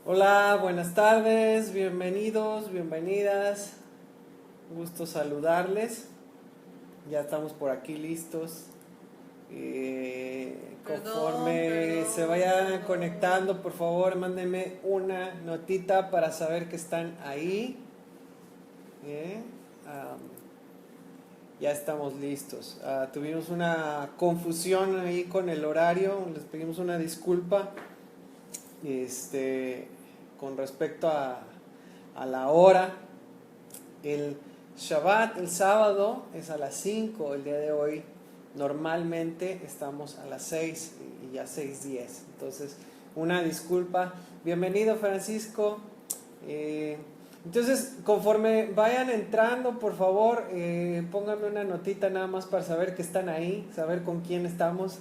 Hola, buenas tardes, bienvenidos, bienvenidas. Gusto saludarles. Ya estamos por aquí listos. Conforme se vayan conectando, por favor, mándenme una notita para saber que están ahí. Eh, am, ya estamos listos. Tuvimos una confusión ahí con el horario, les pedimos una disculpa. Este, con respecto a la hora. El Shabbat, el sábado, es a las 5. El día de hoy normalmente estamos a las 6 y ya 6:10. Entonces, una disculpa. Bienvenido, Francisco. Entonces, conforme vayan entrando, por favor, pónganme una notita nada más para saber que están ahí, saber con quién estamos.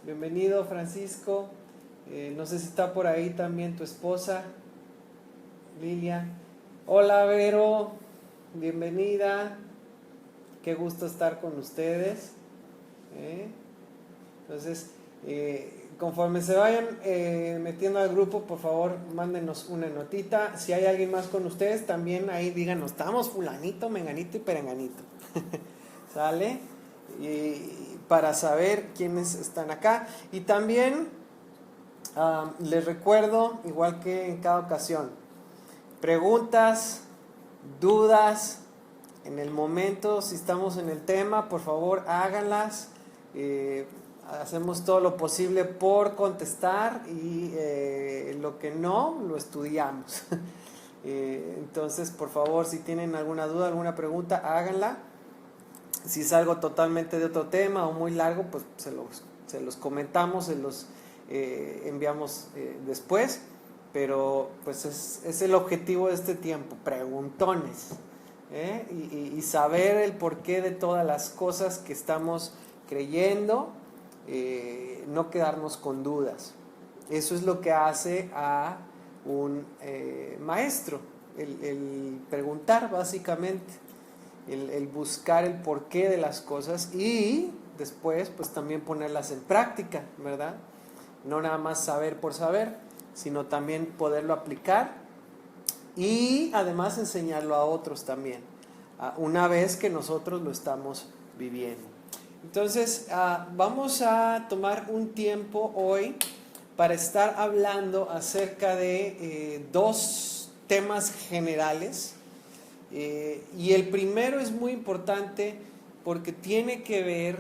Bienvenido, Francisco. No sé si está por ahí también tu esposa, Lilia. Hola, Vero, bienvenida. Qué gusto estar con ustedes. Entonces, conforme se vayan metiendo al grupo, por favor, mándenos una notita. Si hay alguien más con ustedes, también ahí díganos, estamos fulanito, menganito y perenganito. ¿Sale? Y para saber quiénes están acá. Y también les recuerdo, igual que en cada ocasión, preguntas, dudas, en el momento, si estamos en el tema, por favor háganlas. Hacemos todo lo posible por contestar y lo que no, lo estudiamos. Entonces, por favor, si tienen alguna duda, alguna pregunta, háganla. Si es algo totalmente de otro tema o muy largo, pues se los comentamos, se los enviamos después. Pero pues es el objetivo de este tiempo, preguntones, y saber el porqué de todas las cosas que estamos creyendo, no quedarnos con dudas. Eso es lo que hace a un maestro, el preguntar básicamente, el buscar el porqué de las cosas y después pues también ponerlas en práctica, ¿verdad? No nada más saber por saber, sino también poderlo aplicar y además enseñarlo a otros también, una vez que nosotros lo estamos viviendo. Entonces, vamos a tomar un tiempo hoy para estar hablando acerca de dos temas generales. Y el primero es muy importante porque tiene que ver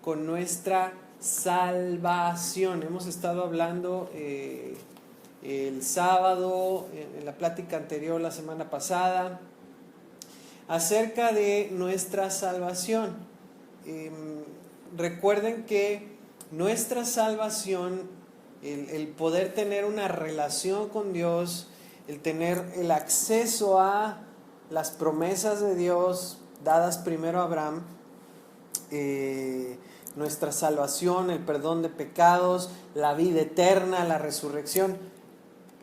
con nuestra salvación. Hemos estado hablando el sábado, en la plática anterior, la semana pasada, acerca de nuestra salvación. Recuerden que nuestra salvación, el poder tener una relación con Dios, el tener el acceso a las promesas de Dios dadas primero a Abraham, nuestra salvación, el perdón de pecados, la vida eterna, la resurrección,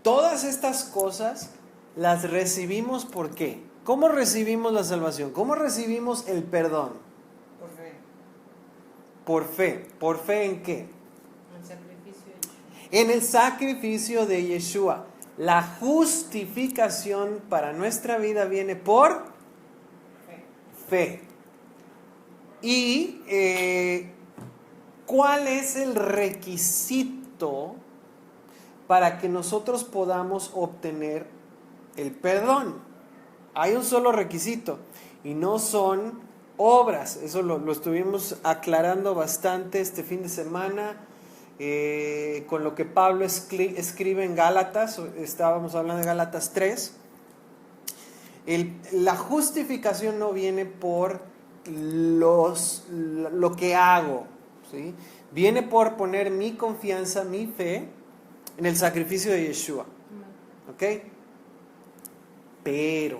todas estas cosas las recibimos. ¿Por qué? ¿Cómo recibimos la salvación? ¿Cómo recibimos el perdón? Por fe. Por fe. ¿Por fe en qué? El sacrificio de Yeshua. En el sacrificio de Yeshua. La justificación para nuestra vida viene por fe. ¿Y cuál es el requisito para que nosotros podamos obtener el perdón? Hay un solo requisito y no son obras. Eso lo estuvimos aclarando bastante este fin de semana con lo que Pablo escribe en Gálatas. Estábamos hablando de Gálatas 3. La justificación no viene por lo que hago, ¿sí? Viene por poner mi confianza, mi fe en el sacrificio de Yeshua. ¿Ok? Pero,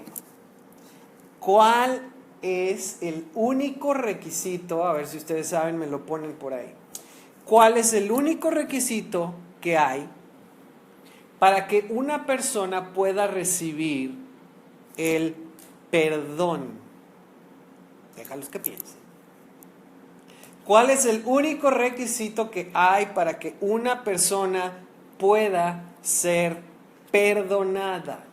¿cuál es el único requisito? A ver si ustedes saben, me lo ponen por ahí. ¿Cuál es el único requisito que hay para que una persona pueda recibir el perdón? Déjalos que piensen. ¿Cuál es el único requisito que hay para que una persona pueda ser perdonada.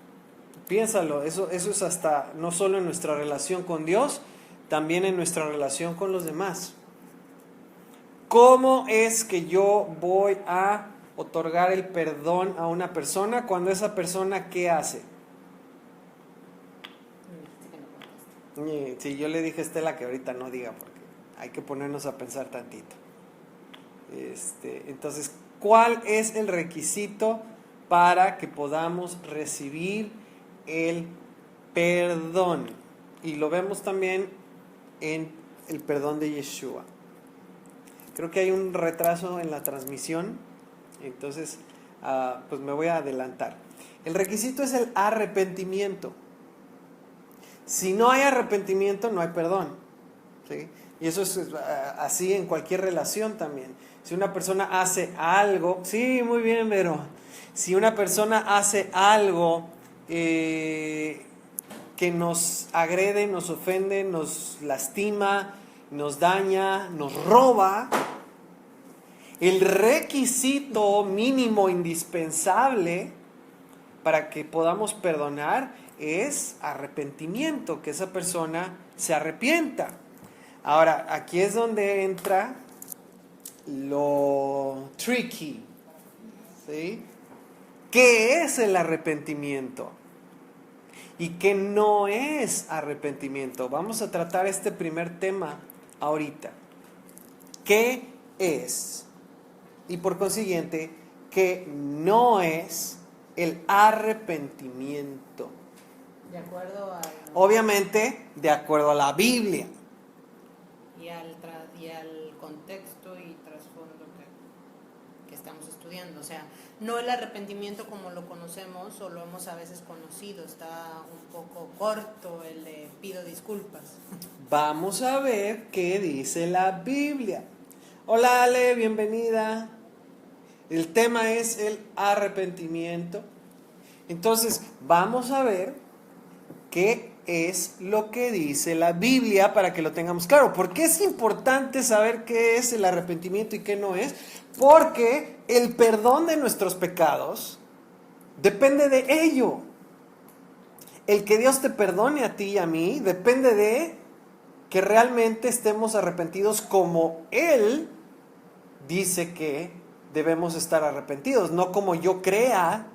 Piénsalo, eso es hasta no solo en nuestra relación con Dios, también en nuestra relación con los demás. ¿Cómo es que yo voy a otorgar el perdón a una persona cuando esa persona ¿qué hace? Sí, yo le dije a Estela que ahorita no diga porque hay que ponernos a pensar tantito. Entonces, ¿cuál es el requisito para que podamos recibir el perdón? Y lo vemos también en el perdón de Yeshua. Creo que hay un retraso en la transmisión, entonces pues me voy a adelantar. El requisito es el arrepentimiento. Si no hay arrepentimiento, no hay perdón, ¿sí? Y eso es así en cualquier relación también. Si una persona hace algo, sí, muy bien, Vero. Si una persona hace algo que nos agrede, nos ofende, nos lastima, nos daña, nos roba, el requisito mínimo indispensable para que podamos perdonar es arrepentimiento, que esa persona se arrepienta. Ahora, aquí es donde entra lo tricky, ¿sí? ¿Qué es el arrepentimiento? ¿Y qué no es arrepentimiento? Vamos a tratar este primer tema ahorita. ¿Qué es? Y por consiguiente, ¿qué no es el arrepentimiento? De acuerdo a... Obviamente, de acuerdo a la Biblia. Y al contexto y trasfondo que estamos estudiando. O sea, no el arrepentimiento como lo conocemos o lo hemos a veces conocido. Está un poco corto el de pido disculpas. Vamos a ver qué dice la Biblia. Hola Ale, bienvenida. El tema es el arrepentimiento. Entonces, vamos a ver qué es lo que dice la Biblia para que lo tengamos claro. ¿Por qué es importante saber qué es el arrepentimiento y qué no es? Porque el perdón de nuestros pecados depende de ello. El que Dios te perdone a ti y a mí depende de que realmente estemos arrepentidos como Él dice que debemos estar arrepentidos, no como yo crea.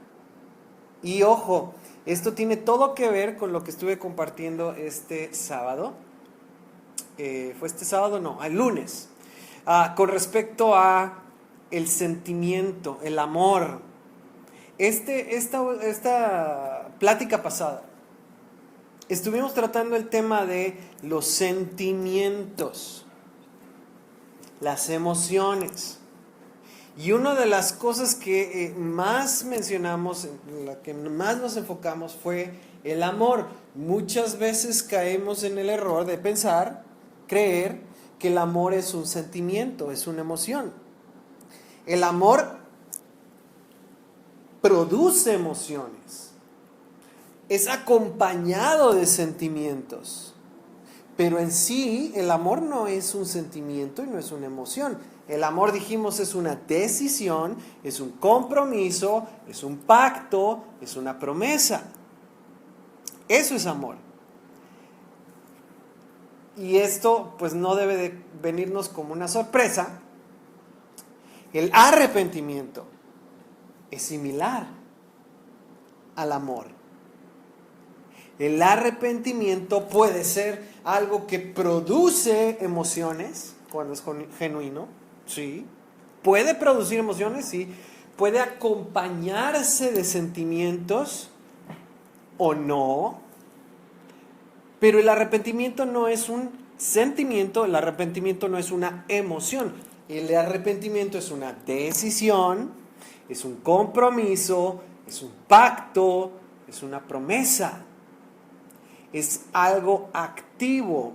Y ojo, esto tiene todo que ver con lo que estuve compartiendo este sábado. ¿Fue este sábado? No, el lunes. Con respecto a el sentimiento, el amor. Esta plática pasada, estuvimos tratando el tema de los sentimientos, las emociones. Y una de las cosas que más mencionamos, en la que más nos enfocamos, fue el amor. Muchas veces caemos en el error de creer que el amor es un sentimiento, es una emoción. El amor produce emociones, es acompañado de sentimientos, pero en sí el amor no es un sentimiento y no es una emoción. El amor, dijimos, es una decisión, es un compromiso, es un pacto, es una promesa. Eso es amor. Y esto pues no debe de venirnos como una sorpresa. El arrepentimiento es similar al amor. El arrepentimiento puede ser algo que produce emociones cuando es genuino, sí. Puede producir emociones, sí. Puede acompañarse de sentimientos o no. Pero el arrepentimiento no es un sentimiento, el arrepentimiento no es una emoción. El arrepentimiento es una decisión, es un compromiso, es un pacto, es una promesa. Es algo activo.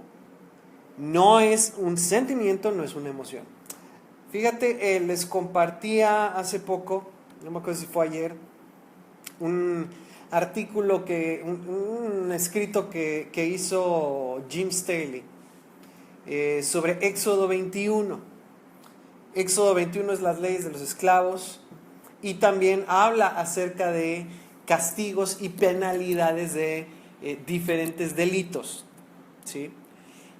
No es un sentimiento, no es una emoción. Fíjate, les compartía hace poco, no me acuerdo si fue ayer, un artículo, un escrito que hizo Jim Staley sobre Éxodo 21. Éxodo 21 es las leyes de los esclavos. y también habla acerca de castigos y penalidades de diferentes delitos, ¿sí?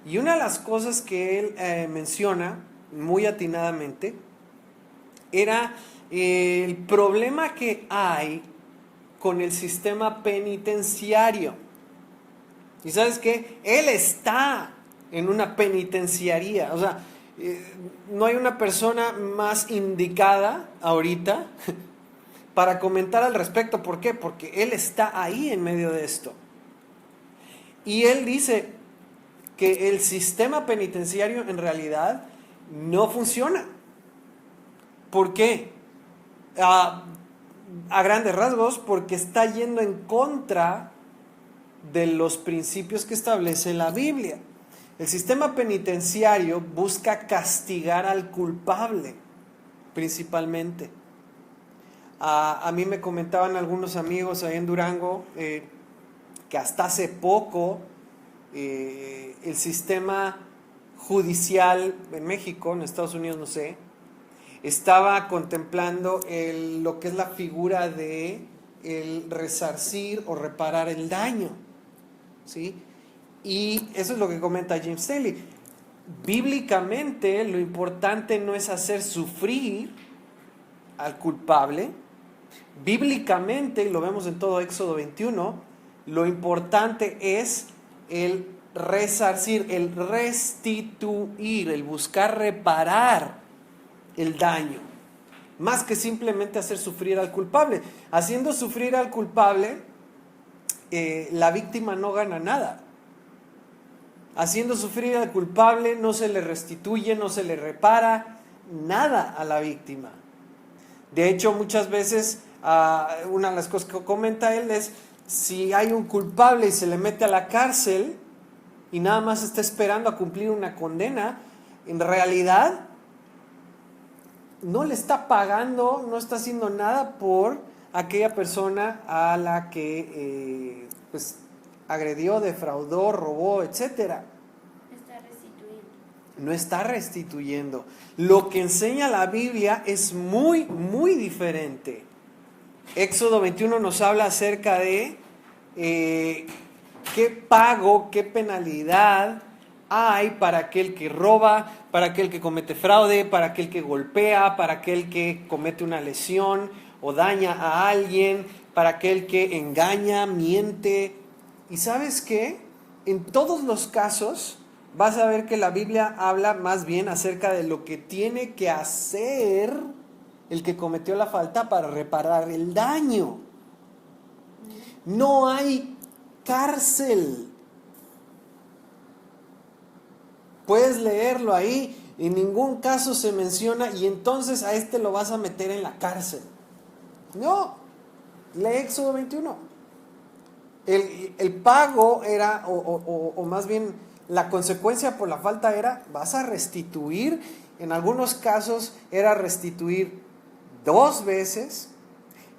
Y una de las cosas que él menciona muy atinadamente era el problema que hay con el sistema penitenciario. ¿Y sabes qué? Él está en una penitenciaría. O sea, no hay una persona más indicada ahorita para comentar al respecto. ¿Por qué? Porque él está ahí en medio de esto. Y él dice que el sistema penitenciario en realidad no funciona. ¿Por qué? A grandes rasgos, porque está yendo en contra de los principios que establece la Biblia. El sistema penitenciario busca castigar al culpable, principalmente. A mí me comentaban algunos amigos ahí en Durango que hasta hace poco el sistema judicial en México, en Estados Unidos no sé, estaba contemplando lo que es la figura de el resarcir o reparar el daño, ¿sí? Y eso es lo que comenta James Staley. Bíblicamente lo importante no es hacer sufrir al culpable. Bíblicamente, y lo vemos en todo Éxodo 21, lo importante es el resarcir, el restituir, el buscar reparar el daño, más que simplemente hacer sufrir al culpable. Haciendo sufrir al culpable, la víctima no gana nada. Haciendo sufrir al culpable no se le restituye, no se le repara nada a la víctima. De hecho, muchas veces, una de las cosas que comenta él es, si hay un culpable y se le mete a la cárcel y nada más está esperando a cumplir una condena, en realidad no le está pagando, no está haciendo nada por aquella persona a la que pues agredió, defraudó, robó, etcétera. No está restituyendo. Lo que enseña la Biblia es muy, muy diferente. Éxodo 21 nos habla acerca de qué pago, qué penalidad hay para aquel que roba, para aquel que comete fraude, para aquel que golpea, para aquel que comete una lesión o daña a alguien, para aquel que engaña, miente. ¿Y sabes qué? En todos los casos vas a ver que la Biblia habla más bien acerca de lo que tiene que hacer el que cometió la falta para reparar el daño. No hay cárcel. Puedes leerlo ahí, en ningún caso se menciona y entonces a este lo vas a meter en la cárcel. No, lee Éxodo 21. El pago era, o más bien la consecuencia por la falta era, vas a restituir. En algunos casos era restituir 2 veces,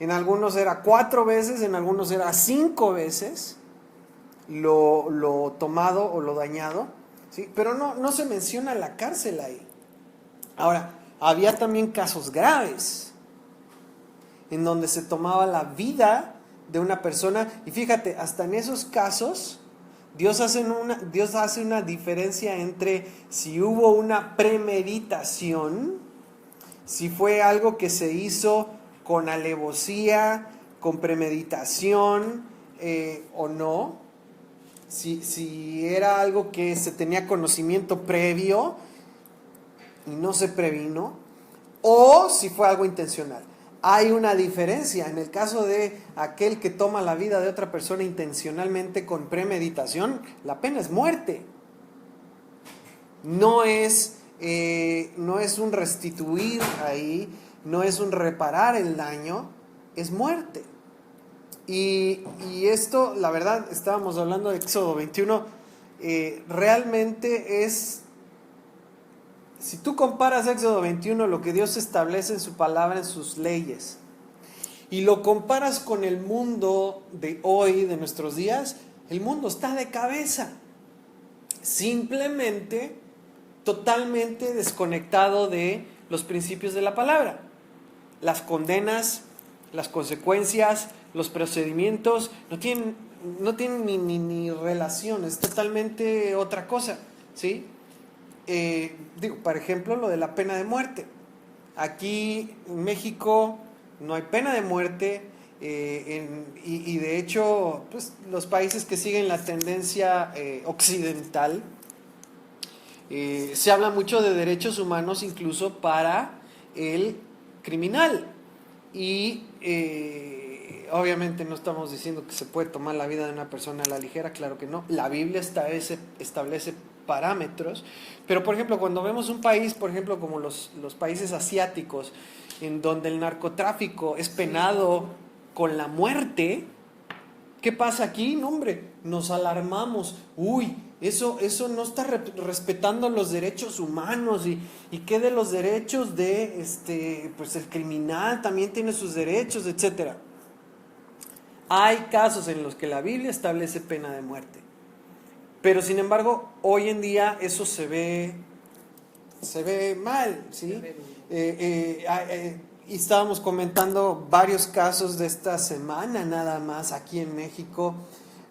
en algunos era 4 veces, en algunos era 5 veces lo tomado o lo dañado, ¿sí? Pero no se menciona la cárcel ahí. Ahora, había también casos graves en donde se tomaba la vida de una persona, y fíjate, hasta en esos casos Dios hace una diferencia entre si hubo una premeditación, si fue algo que se hizo con alevosía, con premeditación o no, si era algo que se tenía conocimiento previo y no se previno, o si fue algo intencional. Hay una diferencia. En el caso de aquel que toma la vida de otra persona intencionalmente con premeditación, la pena es muerte. No es un restituir ahí, no es un reparar el daño, es muerte. Y esto, la verdad, estábamos hablando de Éxodo 21, realmente es... Si tú comparas Éxodo 21, lo que Dios establece en su palabra, en sus leyes, y lo comparas con el mundo de hoy, de nuestros días, el mundo está de cabeza. Simplemente, totalmente desconectado de los principios de la palabra. las condenas, las consecuencias, los procedimientos no tienen ni relación, es totalmente otra cosa, ¿sí? Por ejemplo, lo de la pena de muerte. Aquí en México no hay pena de muerte, y de hecho, pues, los países que siguen la tendencia occidental, se habla mucho de derechos humanos incluso para el criminal. Y obviamente no estamos diciendo que se puede tomar la vida de una persona a la ligera, claro que no. La Biblia establece parámetros, pero por ejemplo cuando vemos un país, por ejemplo como los países asiáticos, en donde el narcotráfico es penado con la muerte, ¿qué pasa aquí? No, hombre, nos alarmamos. Uy, eso no está respetando los derechos humanos. ¿Y qué de los derechos de pues el criminal también tiene sus derechos, etcétera? Hay casos en los que la Biblia establece pena de muerte. Pero sin embargo, hoy en día eso se ve mal, ¿sí? Y estábamos comentando varios casos de esta semana nada más aquí en México,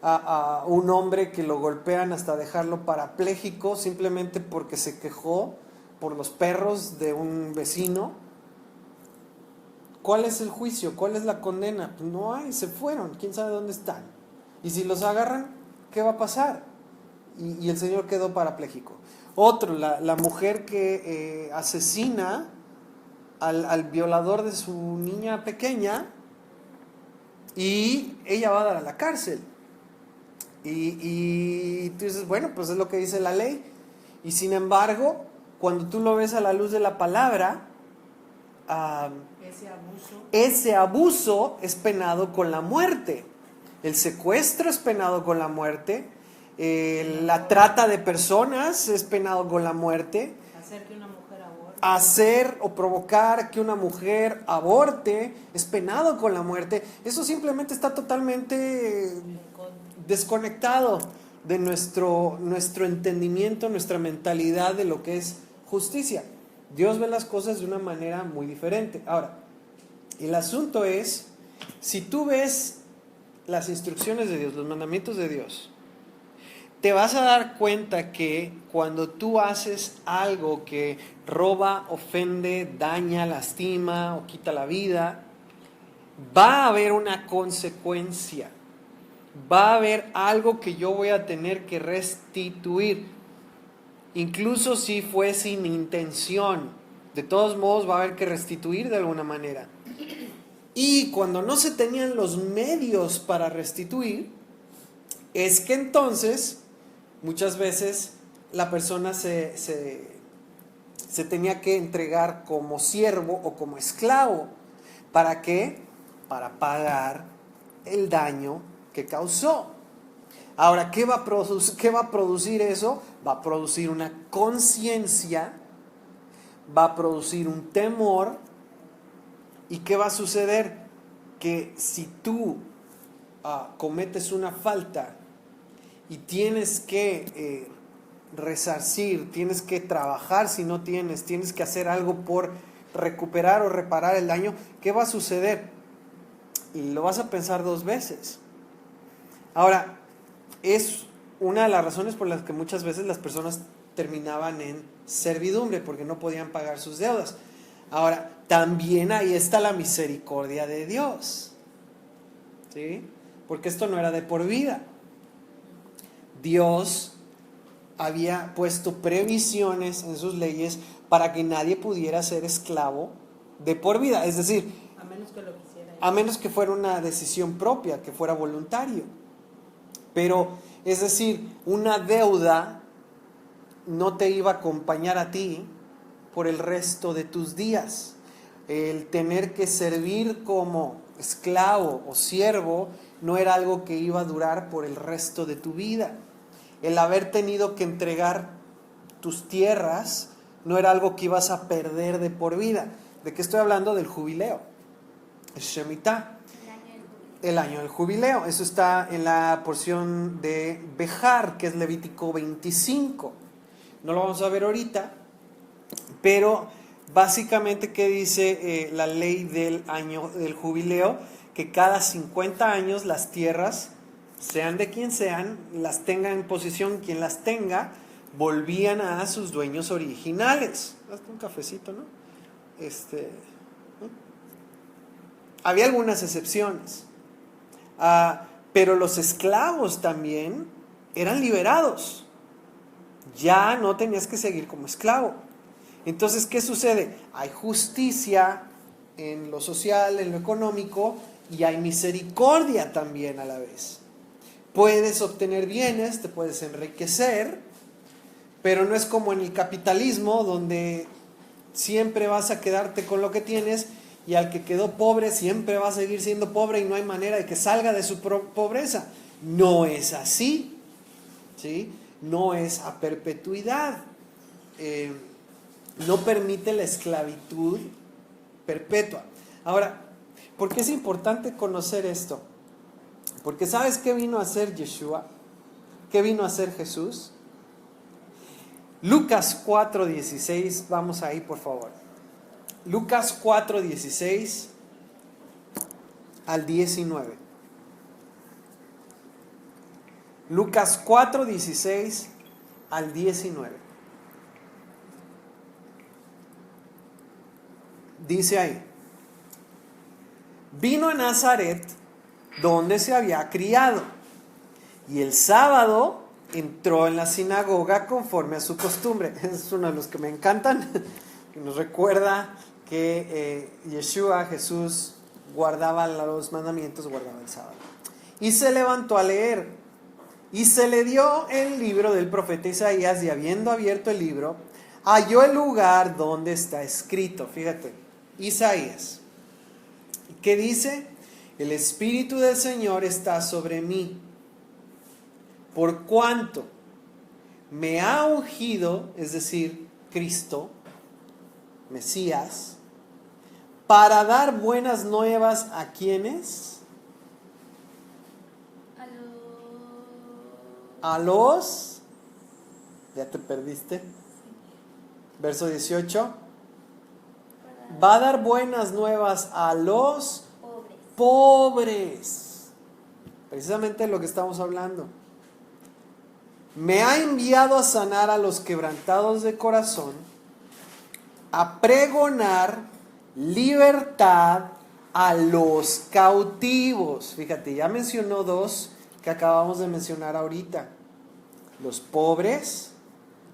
a un hombre que lo golpean hasta dejarlo parapléjico simplemente porque se quejó por los perros de un vecino. ¿Cuál es el juicio? ¿Cuál es la condena? Pues no hay, se fueron, quién sabe dónde están. Y si los agarran, ¿qué va a pasar? Y el señor quedó parapléjico. Otro, la mujer que asesina al violador de su niña pequeña, y ella va a dar a la cárcel. Y tú dices, bueno, pues es lo que dice la ley. Y sin embargo, cuando tú lo ves a la luz de la palabra, ese abuso es penado con la muerte. El secuestro es penado con la muerte. La trata de personas es penado con la muerte. Hacer que una mujer aborte. Hacer o provocar que una mujer aborte es penado con la muerte. Eso simplemente está totalmente desconectado de nuestro entendimiento, nuestra mentalidad de lo que es justicia. Dios ve las cosas de una manera muy diferente. Ahora, el asunto es, si tú ves las instrucciones de Dios, los mandamientos de Dios, te vas a dar cuenta que cuando tú haces algo que roba, ofende, daña, lastima o quita la vida, va a haber una consecuencia. Va a haber algo que yo voy a tener que restituir. Incluso si fue sin intención, de todos modos va a haber que restituir de alguna manera. Y cuando no se tenían los medios para restituir, es que entonces muchas veces la persona se tenía que entregar como siervo o como esclavo. ¿Para qué? Para pagar el daño que causó. Ahora, ¿qué va a producir eso? Va a producir una conciencia, va a producir un temor. ¿Y qué va a suceder? Que si tú cometes una falta y tienes que resarcir, tienes que trabajar si no tienes que hacer algo por recuperar o reparar el daño, ¿qué va a suceder? Y lo vas a pensar dos veces. Ahora, es una de las razones por las que muchas veces las personas terminaban en servidumbre, porque no podían pagar sus deudas. Ahora, también ahí está la misericordia de Dios, ¿sí? Porque esto no era de por vida. Dios había puesto previsiones en sus leyes para que nadie pudiera ser esclavo de por vida. Es decir, a menos que lo quisiera. A menos que fuera una decisión propia, que fuera voluntario. Pero, es decir, una deuda no te iba a acompañar a ti por el resto de tus días. El tener que servir como esclavo o siervo no era algo que iba a durar por el resto de tu vida. El haber tenido que entregar tus tierras no era algo que ibas a perder de por vida. ¿De qué estoy hablando? Del jubileo, el Shemitah, el año del jubileo. Eso está en la porción de Bejar, que es Levítico 25. No lo vamos a ver ahorita, pero Básicamente, ¿qué dice la ley del año del jubileo? Que cada 50 años las tierras, sean de quien sean, las tenga en posesión quien las tenga, volvían a sus dueños originales. Hazte un cafecito, ¿no? ¿No? Había algunas excepciones. Pero los esclavos también eran liberados. Ya no tenías que seguir como esclavo. Entonces, ¿qué sucede? Hay justicia en lo social, en lo económico, y hay misericordia también a la vez. Puedes obtener bienes, te puedes enriquecer, pero no es como en el capitalismo, donde siempre vas a quedarte con lo que tienes, y al que quedó pobre siempre va a seguir siendo pobre y no hay manera de que salga de su pobreza. No es así, ¿sí? No es a perpetuidad. No permite la esclavitud perpetua. Ahora, ¿por qué es importante conocer esto? Porque ¿sabes qué vino a hacer Yeshua? ¿Qué vino a hacer Jesús? Lucas 4:16, vamos ahí por favor. Lucas 4:16 al 19. Lucas 4:16 al 19. Dice ahí: vino a Nazaret, donde se había criado, y el sábado entró en la sinagoga conforme a su costumbre. Es uno de los que me encantan, que nos recuerda que Yeshua, Jesús, guardaba los mandamientos, guardaba el sábado. Y se levantó a leer, y se le dio el libro del profeta Isaías, y habiendo abierto el libro, halló el lugar donde está escrito. Fíjate, Isaías. ¿Qué dice? El Espíritu del Señor está sobre mí, por cuanto me ha ungido, es decir, Cristo, Mesías, para dar buenas nuevas a quienes, a los, ya te perdiste, verso 18, va a dar buenas nuevas a los pobres. Precisamente lo que estamos hablando. Me ha enviado a sanar a los quebrantados de corazón, a pregonar libertad a los cautivos. Fíjate, ya mencionó dos que acabamos de mencionar ahorita. Los pobres,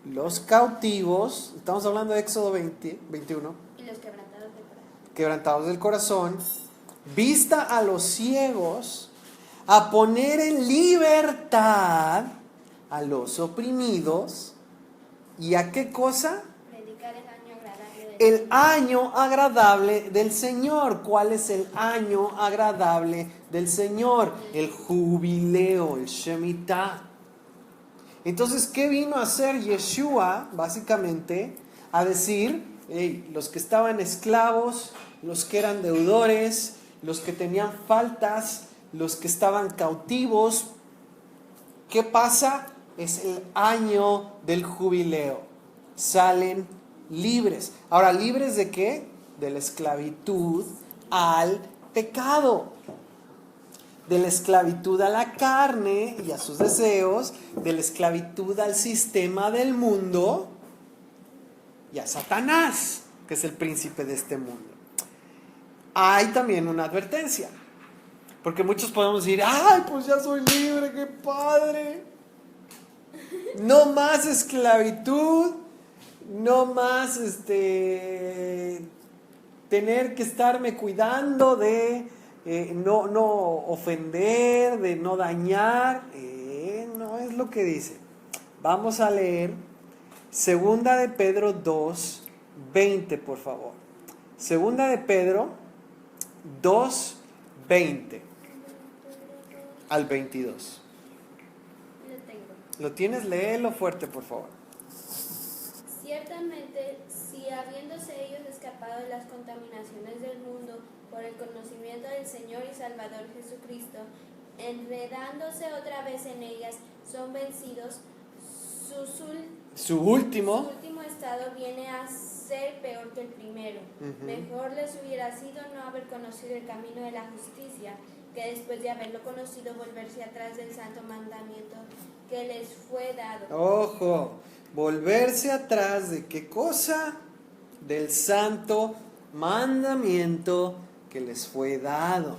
los cautivos, estamos hablando de Éxodo 20, 21. Y los quebrantados del corazón. Quebrantados del corazón, vista a los ciegos, a poner en libertad a los oprimidos. ¿Y a qué cosa? Predicar el año agradable El año agradable del Señor. ¿Cuál es el año agradable del Señor? El jubileo, el Shemitah. Entonces, ¿qué vino a hacer Yeshua? Básicamente, a decir, hey, los que estaban esclavos, los que eran deudores, los que tenían faltas, los que estaban cautivos, ¿qué pasa? Es el año del jubileo. Salen libres. Ahora, ¿libres de qué? De la esclavitud al pecado. De la esclavitud a la carne y a sus deseos, de la esclavitud al sistema del mundo y a Satanás, que es el príncipe de este mundo. Hay también una advertencia, porque muchos podemos decir, ¡ay, pues ya soy libre, qué padre! No más esclavitud, no más tener que estarme cuidando de no ofender, de no dañar. No es lo que dice. Vamos a leer Segunda de Pedro 2, 20, por favor. Segunda de Pedro 2, 20 al 22. Lo tengo. ¿Lo tienes? Léelo fuerte, por favor. Ciertamente, si habiéndose ellos escapado de las contaminaciones del mundo por el conocimiento del Señor y Salvador Jesucristo, enredándose otra vez en ellas, son vencidos, su Su último estado viene a ser ser peor que el primero. Mejor les hubiera sido no haber conocido el camino de la justicia, que después de haberlo conocido volverse atrás del santo mandamiento que les fue dado. Ojo, volverse atrás de qué cosa? Del santo mandamiento que les fue dado.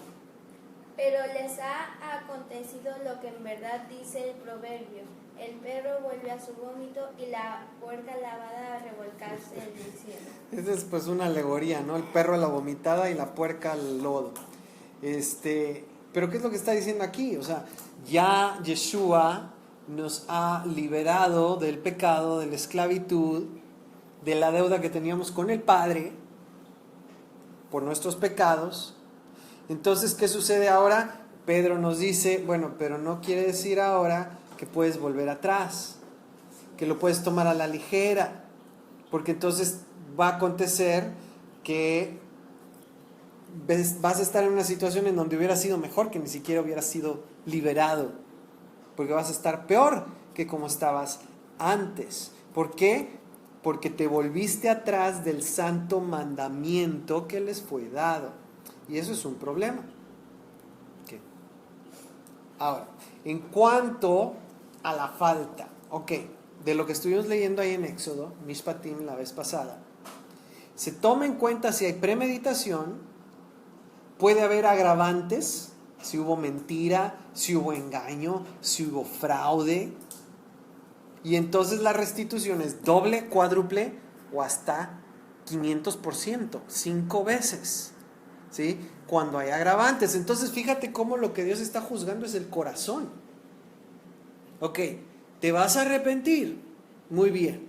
Pero les ha acontecido lo que en verdad dice el proverbio: el perro vuelve a su vómito y la puerca lavada a revolcarse en el cielo. Esa es pues una alegoría, ¿no? El perro a la vomitada y la puerca al lodo. Pero ¿qué es lo que está diciendo aquí? O sea, ya Yeshua nos ha liberado del pecado, de la esclavitud, de la deuda que teníamos con el Padre por nuestros pecados. Entonces, ¿qué sucede ahora? Pedro nos dice, bueno, pero no quiere decir ahora que puedes volver atrás, que lo puedes tomar a la ligera, porque entonces va a acontecer que vas a estar en una situación en donde hubiera sido mejor que ni siquiera hubieras sido liberado, porque vas a estar peor que como estabas antes. ¿Por qué? Porque te volviste atrás del santo mandamiento que les fue dado, y eso es un problema. ¿Qué? Ahora, en cuanto a la falta, de lo que estuvimos leyendo ahí en Éxodo, Mishpatim, la vez pasada, se toma en cuenta si hay premeditación, puede haber agravantes, si hubo mentira, si hubo engaño, si hubo fraude, y entonces la restitución es doble, cuádruple o hasta 500%, 5 veces, ¿sí? Cuando hay agravantes. Entonces fíjate cómo lo que Dios está juzgando es el corazón. ¿Te vas a arrepentir? Muy bien.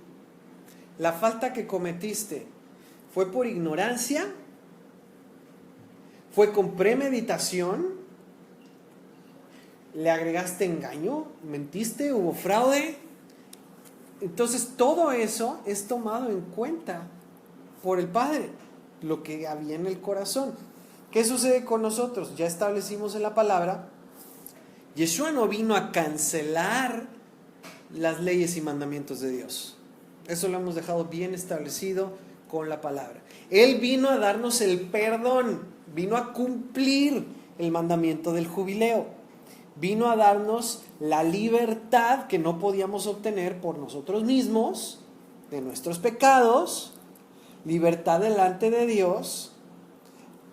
¿La falta que cometiste fue por ignorancia? ¿Fue con premeditación? ¿Le agregaste engaño? ¿Mentiste? ¿Hubo fraude? Entonces todo eso es tomado en cuenta por el Padre, lo que había en el corazón. ¿Qué sucede con nosotros? Ya establecimos en la palabra, Yeshua no vino a cancelar las leyes y mandamientos de Dios. Eso lo hemos dejado bien establecido con la palabra. Él vino a darnos el perdón, vino a cumplir el mandamiento del jubileo, vino a darnos la libertad que no podíamos obtener por nosotros mismos, de nuestros pecados, libertad delante de Dios,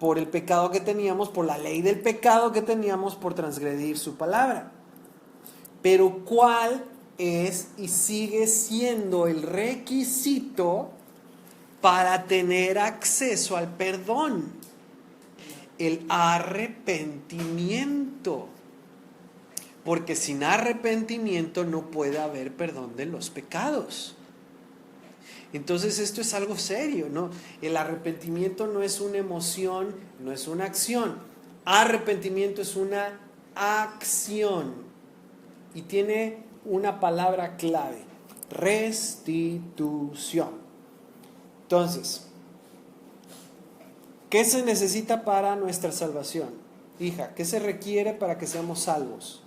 por el pecado que teníamos, por la ley del pecado que teníamos por transgredir su palabra. Pero ¿cuál es y sigue siendo el requisito para tener acceso al perdón? El arrepentimiento. Porque sin arrepentimiento no puede haber perdón de los pecados. Entonces esto es algo serio, ¿no? El arrepentimiento no es una emoción, no es una acción. Arrepentimiento es una acción. Y tiene una palabra clave: restitución. Entonces, ¿qué se necesita para nuestra salvación? Hija, ¿qué se requiere para que seamos salvos?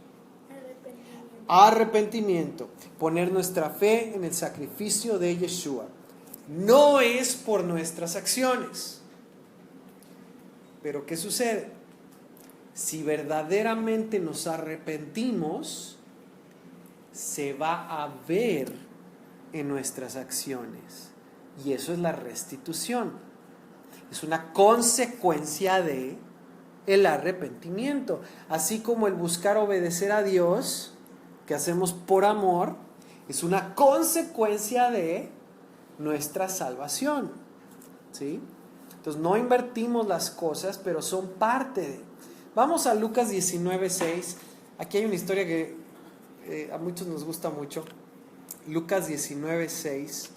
Arrepentimiento. Poner nuestra fe en el sacrificio de Yeshua. No es por nuestras acciones. Pero ¿qué sucede? Si verdaderamente nos arrepentimos, se va a ver en nuestras acciones. Y eso es la restitución. Es una consecuencia de el arrepentimiento. Así como el buscar obedecer a Dios, que hacemos por amor, es una consecuencia de nuestra salvación, ¿sí? Entonces no invertimos las cosas, pero son parte de. Vamos a Lucas 19:6. Aquí hay una historia que a muchos nos gusta mucho. Lucas 19:6.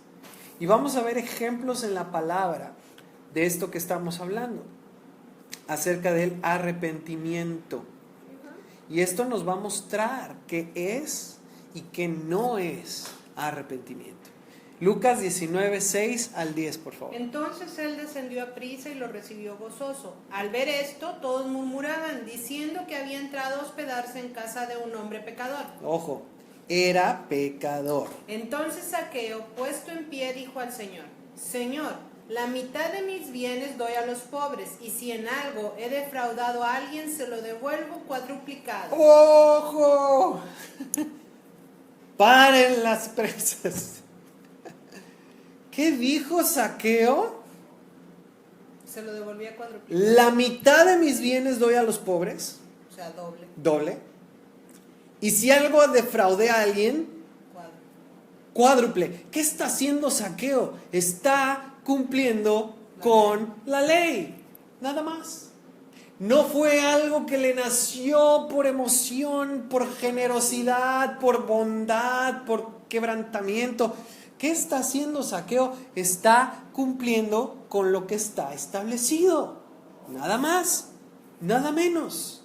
Y vamos a ver ejemplos en la palabra de esto que estamos hablando, acerca del arrepentimiento. Y esto nos va a mostrar qué es y qué no es arrepentimiento. Lucas 19:6 al 10, por favor. Entonces él descendió a prisa y lo recibió gozoso. Al ver esto, todos murmuraban, diciendo que había entrado a hospedarse en casa de un hombre pecador. Ojo, era pecador. Entonces Zaqueo, puesto en pie, dijo al Señor: Señor, la mitad de mis bienes doy a los pobres, y si en algo he defraudado a alguien, se lo devuelvo cuadruplicado. ¡Ojo! Paren las presas. ¿Qué dijo Zaqueo? Se lo devolvía cuadruplicado. La mitad de mis bienes doy a los pobres. O sea, doble. Doble. Y si algo defraudé a alguien, cuádruple. ¿Qué está haciendo Zaqueo? Está cumpliendo con la ley. Nada más. No fue algo que le nació por emoción, por generosidad, por bondad, por quebrantamiento. ¿Qué está haciendo Zaqueo? Está cumpliendo con lo que está establecido. Nada más, nada menos.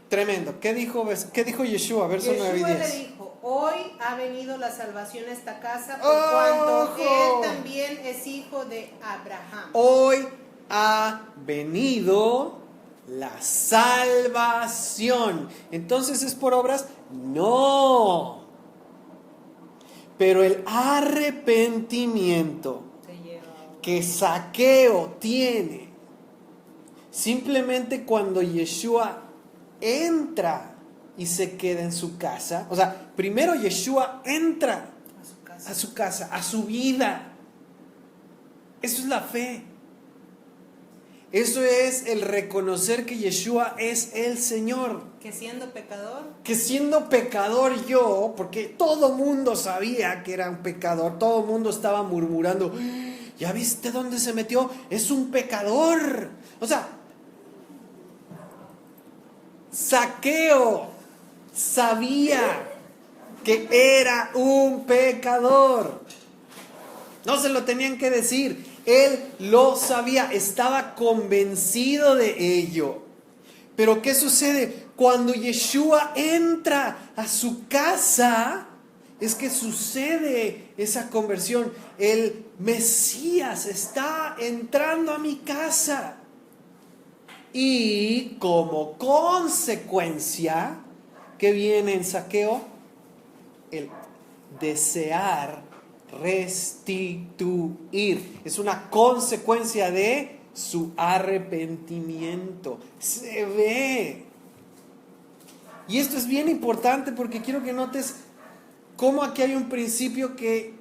Tremendo. ¿Qué dijo Yeshua? Verso 9 y 10. Yeshua le dijo: hoy ha venido la salvación a esta casa, por cuanto él también es hijo de Abraham. Hoy ha venido la salvación. ¿Entonces es por obras? No. Pero el arrepentimiento que Zaqueo tiene, simplemente cuando Yeshua entra y se queda en su casa. O sea, primero Yeshua entra a su casa, a su vida. Eso es la fe. Eso es el reconocer que Yeshua es el Señor. Que siendo pecador yo, porque todo mundo sabía que era un pecador, todo mundo estaba murmurando, ¿ya viste dónde se metió? Es un pecador. O sea, Zaqueo sabía que era un pecador. No se lo tenían que decir. Él lo sabía, estaba convencido de ello. Pero ¿qué sucede? Cuando Yeshua entra a su casa, es que sucede esa conversión. El Mesías está entrando a mi casa. Y como consecuencia, ¿qué viene en Zaqueo? El desear restituir. Es una consecuencia de su arrepentimiento. Se ve. Y esto es bien importante porque quiero que notes cómo aquí hay un principio que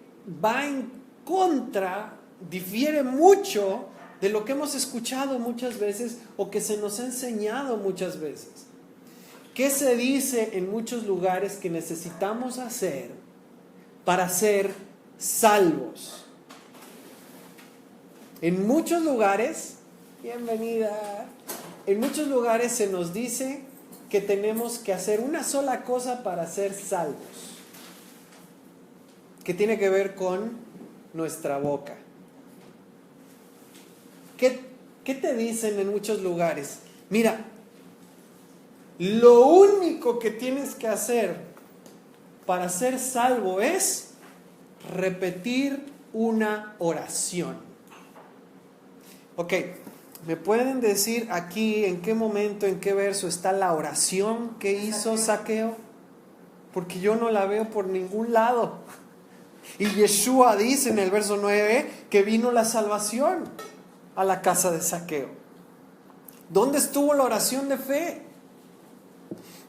va en contra, difiere mucho de lo que hemos escuchado muchas veces o que se nos ha enseñado muchas veces. ¿Qué se dice en muchos lugares que necesitamos hacer para ser salvos? En muchos lugares, bienvenida, en muchos lugares se nos dice que tenemos que hacer una sola cosa para ser salvos, que tiene que ver con nuestra boca. ¿Qué te dicen en muchos lugares? Mira, lo único que tienes que hacer para ser salvo es repetir una oración. Ok, ¿me pueden decir aquí en qué momento, en qué verso está la oración que hizo Zaqueo? Porque yo no la veo por ningún lado. Y Yeshua dice en el verso 9 que vino la salvación a la casa de Zaqueo. ¿Dónde estuvo la oración de fe?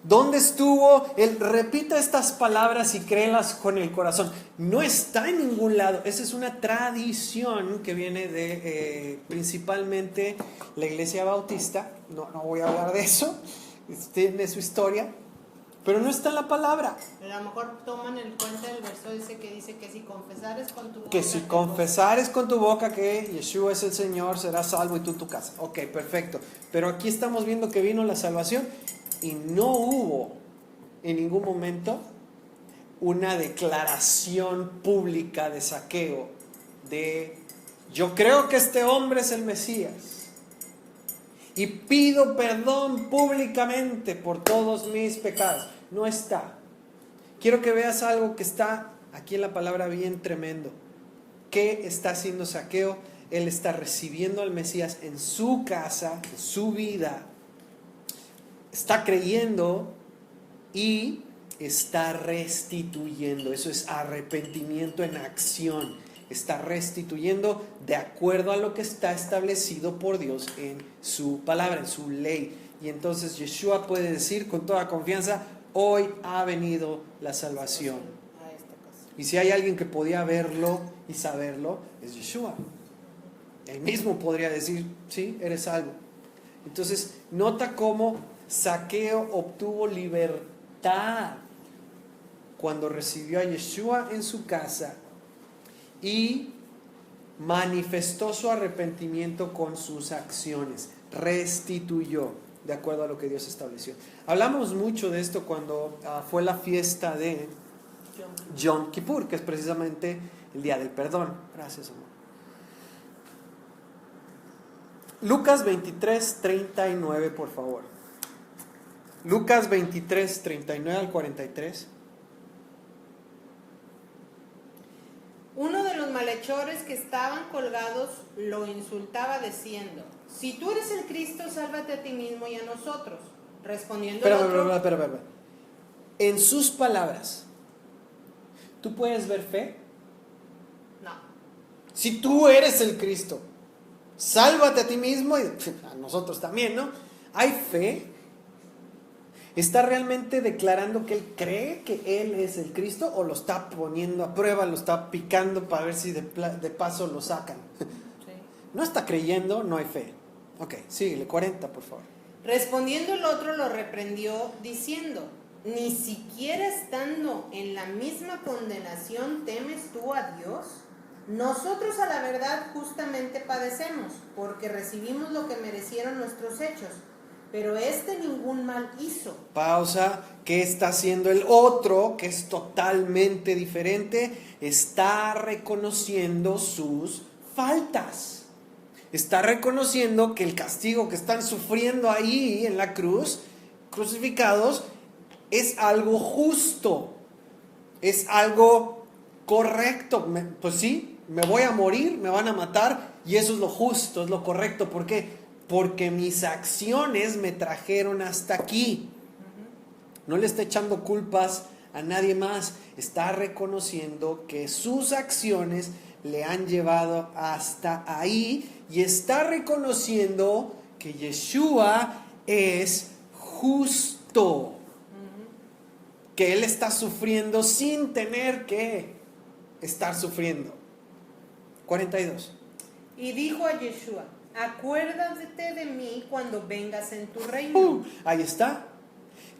¿Dónde estuvo el repita estas palabras y créelas con el corazón? No está en ningún lado. Esa es una tradición que viene de principalmente la iglesia bautista. No voy a hablar de eso, tiene su historia, pero no está en la palabra. Pero a lo mejor toman en cuenta el verso ese que dice que si confesares con tu boca. Que si confesares con tu boca que Yeshua es el Señor, serás salvo y tú tu casa. Ok, perfecto. Pero aquí estamos viendo que vino la salvación. Y no hubo en ningún momento una declaración pública de Zaqueo de yo creo que este hombre es el Mesías y pido perdón públicamente por todos mis pecados. No está. Quiero que veas algo que está aquí en la palabra bien tremendo. ¿Qué está haciendo Zaqueo? Él está recibiendo al Mesías en su casa, en su vida. Está creyendo y está restituyendo. Eso es arrepentimiento en acción. Está restituyendo de acuerdo a lo que está establecido por Dios en su palabra, en su ley. Y entonces Yeshua puede decir con toda confianza: hoy ha venido la salvación. Y si hay alguien que podía verlo y saberlo, es Yeshua. Él mismo podría decir: sí, eres salvo. Entonces, nota cómo Zaqueo obtuvo libertad cuando recibió a Yeshua en su casa y manifestó su arrepentimiento con sus acciones, restituyó de acuerdo a lo que Dios estableció. Hablamos mucho de esto cuando fue la fiesta de Yom Kippur, que es precisamente el día del perdón. Gracias, amor. Lucas 23, 39, por favor. Lucas 23, 39 al 43. Uno de los malhechores que estaban colgados lo insultaba diciendo: si tú eres el Cristo, sálvate a ti mismo y a nosotros. Respondiendo el otro... Espera. En sus palabras, ¿tú puedes ver fe? No. Si tú eres el Cristo, sálvate a ti mismo y a nosotros también, ¿no? ¿Hay fe? ¿Está realmente declarando que él cree que él es el Cristo o lo está poniendo a prueba, lo está picando para ver si de paso lo sacan? Sí. No está creyendo, no hay fe. Ok, síguele, 40, por favor. Respondiendo el otro lo reprendió diciendo: ni siquiera estando en la misma condenación temes tú a Dios. Nosotros a la verdad justamente padecemos, porque recibimos lo que merecieron nuestros hechos, pero ningún mal hizo. Pausa. ¿Qué está haciendo el otro, que es totalmente diferente? Está reconociendo sus faltas. Está reconociendo que el castigo que están sufriendo ahí en la cruz, crucificados, es algo justo, es algo correcto. Pues sí, me voy a morir, me van a matar, y eso es lo justo, es lo correcto. ¿Por qué? Porque mis acciones me trajeron hasta aquí. No le está echando culpas a nadie más, está reconociendo que sus acciones le han llevado hasta ahí, y está reconociendo que Yeshua es justo, que él está sufriendo sin tener que estar sufriendo. 42. Y dijo a Yeshua: acuérdate de mí cuando vengas en tu reino. Ahí está.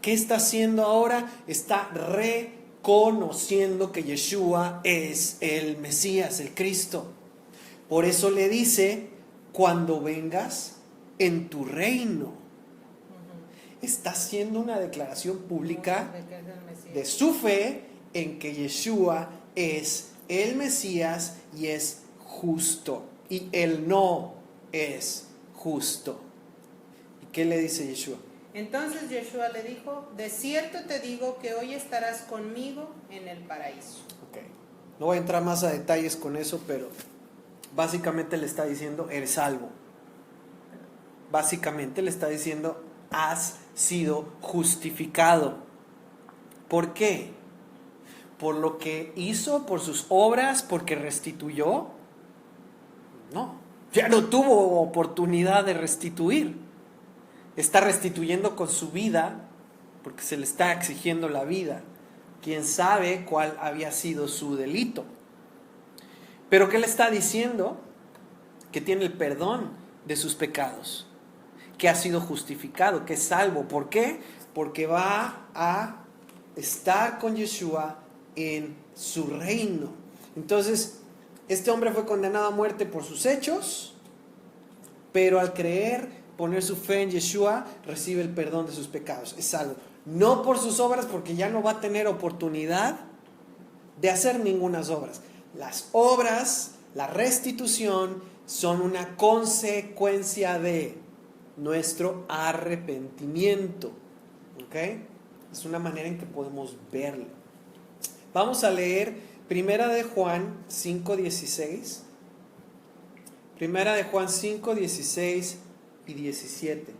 ¿Qué está haciendo ahora? Está reconociendo que Yeshua es el Mesías, el Cristo. Por eso le dice: cuando vengas en tu reino. Está haciendo una declaración pública de su fe en que Yeshua es el Mesías y es justo. Y él no es justo. ¿Y qué le dice Yeshua? Entonces Yeshua le dijo: de cierto te digo que hoy estarás conmigo en el paraíso. Okay. No voy a entrar más a detalles con eso, pero básicamente le está diciendo: eres salvo. Básicamente le está diciendo: has sido justificado. ¿Por qué? ¿Por lo que hizo? ¿Por sus obras? ¿Porque restituyó? No, ya no tuvo oportunidad de restituir. Está restituyendo con su vida, porque se le está exigiendo la vida. Quién sabe cuál había sido su delito. Pero ¿qué le está diciendo? Que tiene el perdón de sus pecados, que ha sido justificado, que es salvo. ¿Por qué? Porque va a estar con Yeshua en su reino. Entonces, este hombre fue condenado a muerte por sus hechos, pero al creer, poner su fe en Yeshua, recibe el perdón de sus pecados, es salvo. No por sus obras, porque ya no va a tener oportunidad de hacer ninguna obras. Las obras, la restitución, son una consecuencia de nuestro arrepentimiento. ¿Ok? Es una manera en que podemos verlo. Vamos a leer Primera de Juan 5:16. Primera de Juan 5:16 y 17.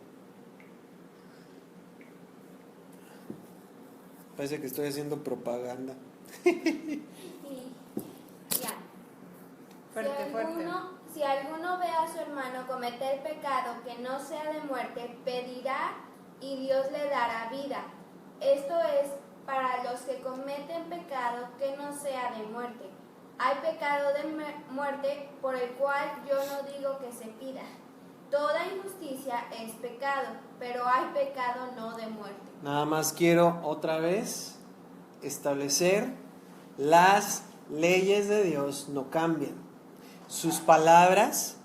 Parece que estoy haciendo propaganda. Y ya. Fuerte, fuerte. Si alguno ve a su hermano cometer pecado que no sea de muerte, pedirá y Dios le dará vida. Esto es para los que cometen pecado que no sea de muerte. Hay pecado de muerte por el cual yo no digo que se pida. Toda injusticia es pecado, pero hay pecado no de muerte. Nada más quiero otra vez establecer: las leyes de Dios no cambian. Sus palabras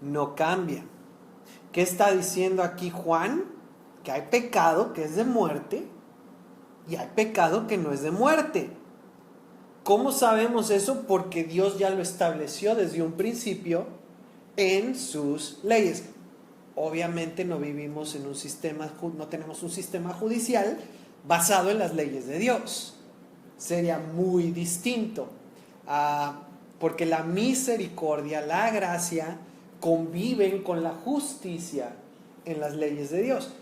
no cambian. ¿Qué está diciendo aquí Juan? Que hay pecado que es de muerte y hay pecado que no es de muerte. ¿Cómo sabemos eso? Porque Dios ya lo estableció desde un principio en sus leyes. Obviamente no vivimos en un sistema, no tenemos un sistema judicial basado en las leyes de Dios. Sería muy distinto, porque la misericordia, la gracia conviven con la justicia en las leyes de Dios.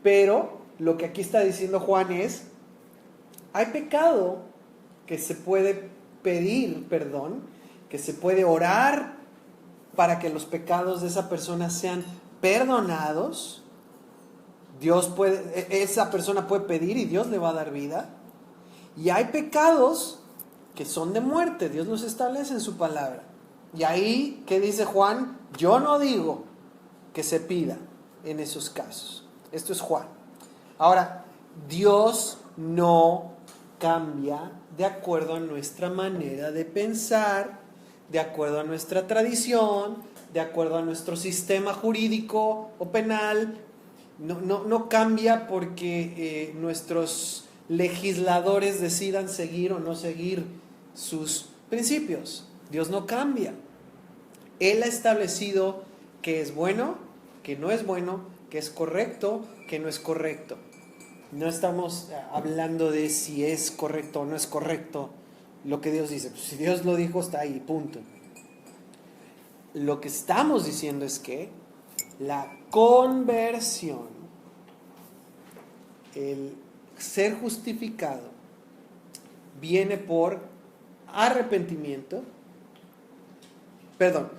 Pero lo que aquí está diciendo Juan es: hay pecado que se puede pedir perdón, que se puede orar para que los pecados de esa persona sean perdonados. Esa persona puede pedir y Dios le va a dar vida. Y hay pecados que son de muerte, Dios los establece en su palabra. Y ahí, ¿qué dice Juan? Yo no digo que se pida en esos casos. Esto es Juan. Ahora, Dios no cambia de acuerdo a nuestra manera de pensar, de acuerdo a nuestra tradición, de acuerdo a nuestro sistema jurídico o penal. No cambia porque nuestros legisladores decidan seguir o no seguir sus principios. Dios no cambia. Él ha establecido que es bueno, que no es bueno, que es correcto, que no es correcto. No estamos hablando de si es correcto o no es correcto lo que Dios dice. Pues si Dios lo dijo, está ahí, punto. Lo que estamos diciendo es que la conversión, el ser justificado, viene por arrepentimiento. Perdón,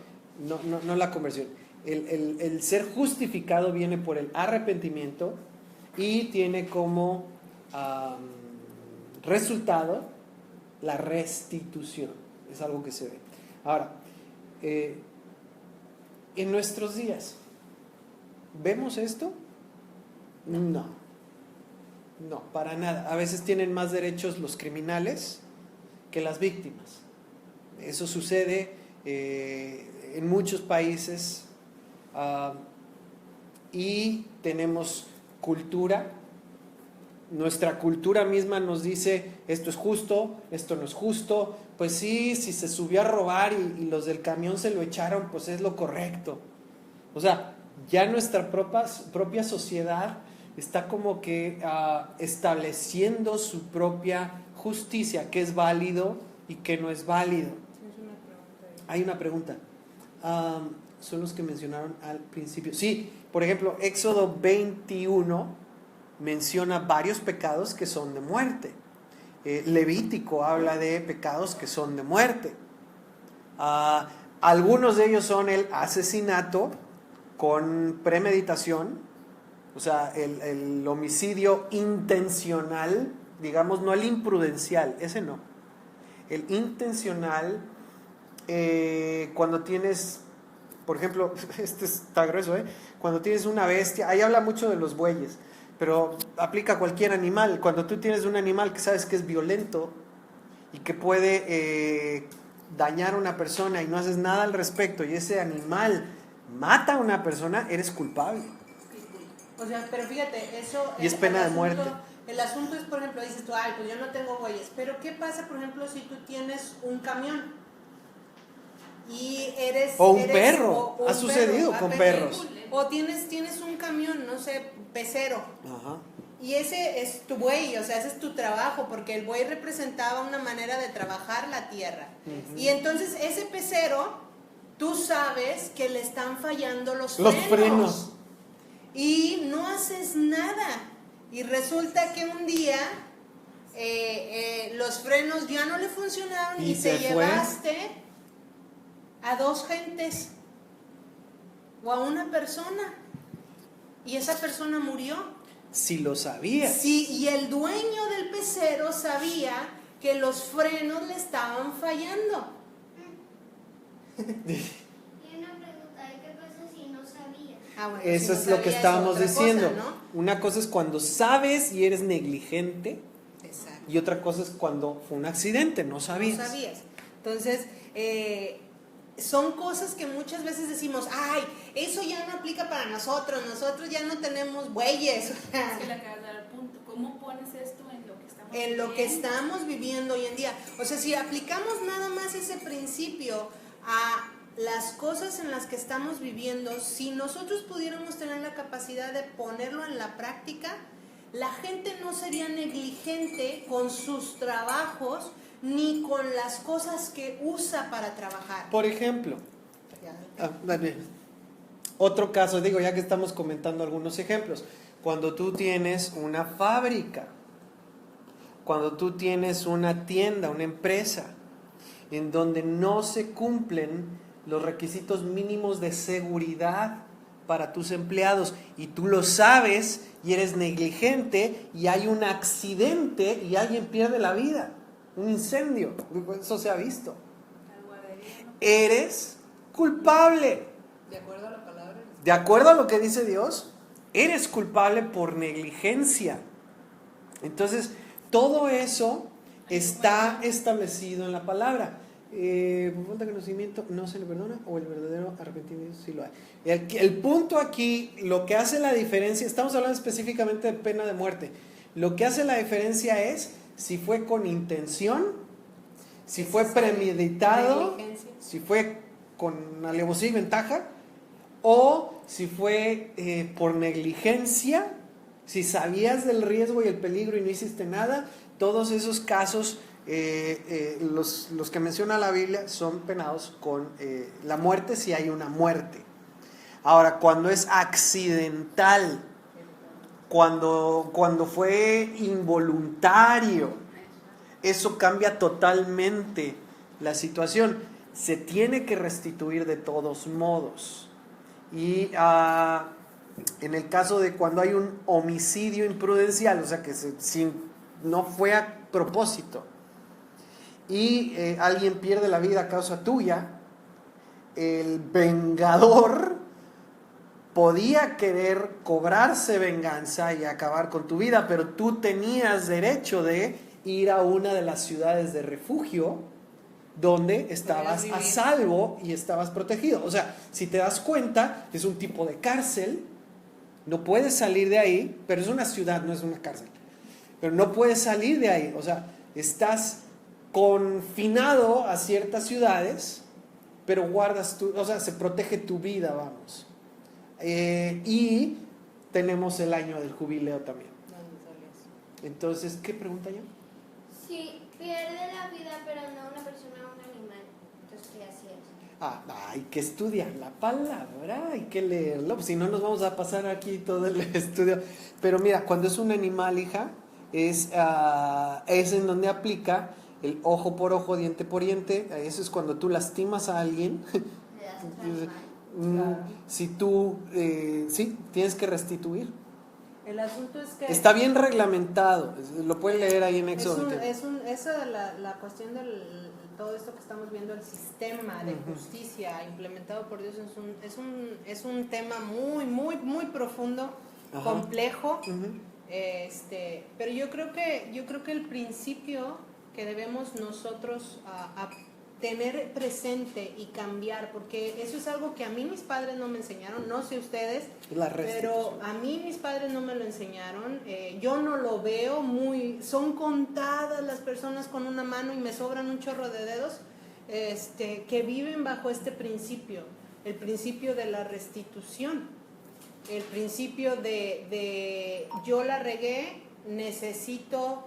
no la conversión. El ser justificado viene por el arrepentimiento y tiene como resultado la restitución. Es algo que se ve. Ahora, en nuestros días, ¿vemos esto? No, para nada. A veces tienen más derechos los criminales que las víctimas. Eso sucede en muchos países, y tenemos cultura. Nuestra cultura misma nos dice: esto es justo, esto no es justo. Pues sí, si se subió a robar y los del camión se lo echaron, pues es lo correcto. O sea, ya nuestra propia sociedad está como que estableciendo su propia justicia, qué es válido y qué no es válido. Hay una pregunta. Son los que mencionaron al principio. Sí, por ejemplo, Éxodo 21 menciona varios pecados que son de muerte. Levítico habla de pecados que son de muerte. Algunos de ellos son el asesinato con premeditación, o sea, el homicidio intencional, digamos, no el imprudencial, ese no. El intencional, cuando tienes, por ejemplo, este está grueso, cuando tienes una bestia, ahí habla mucho de los bueyes, pero aplica a cualquier animal. Cuando tú tienes un animal que sabes que es violento y que puede dañar a una persona y no haces nada al respecto, y ese animal mata a una persona, eres culpable. O sea, pero fíjate, eso... Y es pena de muerte. El asunto es, por ejemplo, dices tú: ay, pues yo no tengo bueyes. Pero ¿qué pasa, por ejemplo, si tú tienes un camión? Y o un perro, ha sucedido con perros. O tienes un camión, no sé, pecero. Ajá. Y ese es tu buey, o sea, ese es tu trabajo, porque el buey representaba una manera de trabajar la tierra. Uh-huh. Y entonces ese pecero, tú sabes que le están fallando los frenos. Y no haces nada. Y resulta que un día los frenos ya no le funcionaron Y y se te fue. llevaste a 2 gentes o a una persona y esa persona murió. Si lo sabías. Sí, y el dueño del pecero sabía que los frenos le estaban fallando. Y una pregunta, ¿qué pasa si no sabías? Bueno, Eso si no es lo que sabías, estábamos otra diciendo. cosa, ¿no? Una cosa es cuando sabes y eres negligente, Exacto. y otra cosa es cuando fue un accidente, no sabías. No sabías. Entonces, son cosas que muchas veces decimos, ay, eso ya no aplica para nosotros ya no tenemos bueyes. Es que le acabas de dar el punto. ¿Cómo pones esto en lo que estamos En lo que viviendo? estamos viviendo hoy en día. O sea, si aplicamos nada más ese principio a las cosas en las que estamos viviendo, si nosotros pudiéramos tener la capacidad de ponerlo en la práctica, la gente no sería negligente con sus trabajos ni con las cosas que usa para trabajar. Por ejemplo, dale. Otro caso, digo, ya que estamos comentando algunos ejemplos, cuando tú tienes una fábrica, cuando tú tienes una tienda, una empresa, en donde no se cumplen los requisitos mínimos de seguridad para tus empleados y tú lo sabes y eres negligente y hay un accidente y alguien pierde la vida, un incendio, eso se ha visto, eres culpable. ¿De acuerdo a la palabra? De acuerdo a lo que dice Dios, eres culpable por negligencia. Entonces, todo eso está establecido en la palabra. Por falta de conocimiento no se le perdona, o el verdadero arrepentimiento sí lo hay. El punto aquí, lo que hace la diferencia, estamos hablando específicamente de pena de muerte. Lo que hace la diferencia es si fue con intención, si fue premeditado, Negligencia. si fue con alevosía y ventaja, o si fue por negligencia, si sabías del riesgo y el peligro y no hiciste nada. Todos esos casos, los que menciona la Biblia, son penados con la muerte si hay una muerte. Ahora, cuando es accidental, cuando fue involuntario, eso cambia totalmente la situación. Se tiene que restituir de todos modos. Y en el caso de cuando hay un homicidio imprudencial, o sea que no fue a propósito, y alguien pierde la vida a causa tuya, el vengador podía querer cobrarse venganza y acabar con tu vida, pero tú tenías derecho de ir a una de las ciudades de refugio donde estabas a salvo y estabas protegido. O sea, si te das cuenta, es un tipo de cárcel, no puedes salir de ahí, pero es una ciudad, no es una cárcel. Pero no puedes salir de ahí, o sea, estás confinado a ciertas ciudades, pero o sea, se protege tu vida, vamos. Y tenemos el año del jubileo también. Entonces, ¿qué pregunta yo? Si pierde la vida, pero no una persona o un animal, entonces ¿qué hacías? Hay que estudiar la palabra, hay que leerlo, pues si no nos vamos a pasar aquí todo el estudio. Pero mira, cuando es un animal, hija, es en donde aplica el ojo por ojo, diente por diente. Eso es cuando tú lastimas a alguien. Le das otro animal. Si tú, sí, tienes que restituir. El asunto es que Está bien reglamentado, lo pueden leer ahí en Éxodo. esa la cuestión de todo esto que estamos viendo, el sistema de justicia implementado por Dios es un tema muy, muy, muy profundo, Ajá. complejo. Uh-huh. Pero yo creo que el principio que debemos nosotros a tener presente y cambiar, porque eso es algo que a mí mis padres no me enseñaron, no sé ustedes, pero a mí mis padres no me lo enseñaron. Yo no lo veo son contadas las personas con una mano y me sobran un chorro de dedos que viven bajo este principio, el principio de la restitución, el principio de yo la regué, necesito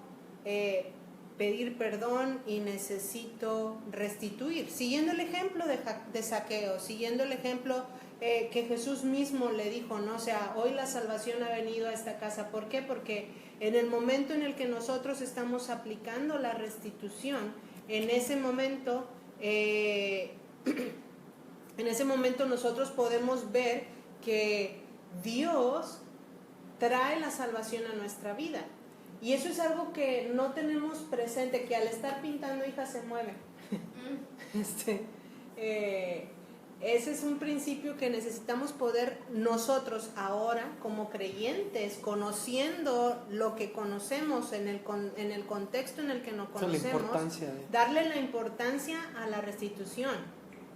pedir perdón y necesito restituir, siguiendo el ejemplo de Zaqueo, siguiendo el ejemplo que Jesús mismo le dijo, ¿no? O sea, hoy la salvación ha venido a esta casa. ¿Por qué? Porque en el momento en el que nosotros estamos aplicando la restitución, en ese momento nosotros podemos ver que Dios trae la salvación a nuestra vida. Y eso es algo que no tenemos presente, que al estar pintando, hija, se mueve. Ese es un principio que necesitamos poder nosotros ahora como creyentes, conociendo lo que conocemos en el contexto en el que nos conocemos, darle la importancia a la restitución.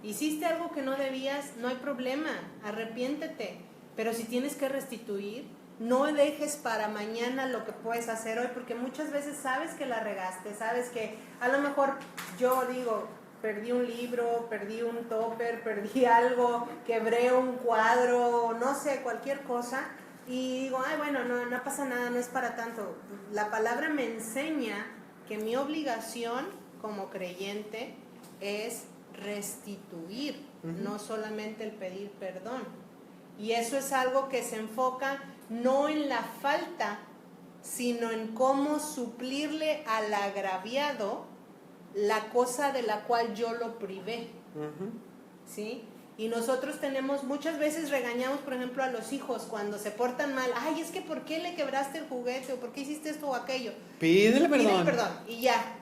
Hiciste algo que no debías, no hay problema, arrepiéntete, pero si tienes que restituir, no dejes para mañana lo que puedes hacer hoy, porque muchas veces sabes que la regaste, sabes que a lo mejor yo digo, perdí un libro, perdí un topper, perdí algo, quebré un cuadro, no sé, cualquier cosa, y digo, ay, bueno, no pasa nada, no es para tanto. La palabra me enseña que mi obligación como creyente es restituir, no solamente el pedir perdón. Y eso es algo que se enfoca no en la falta, sino en cómo suplirle al agraviado la cosa de la cual yo lo privé. ¿Sí? Y nosotros muchas veces regañamos, por ejemplo, a los hijos cuando se portan mal. Ay, es que ¿por qué le quebraste el juguete? ¿O por qué hiciste esto o aquello? Pídele perdón. Pídele perdón. Y ya.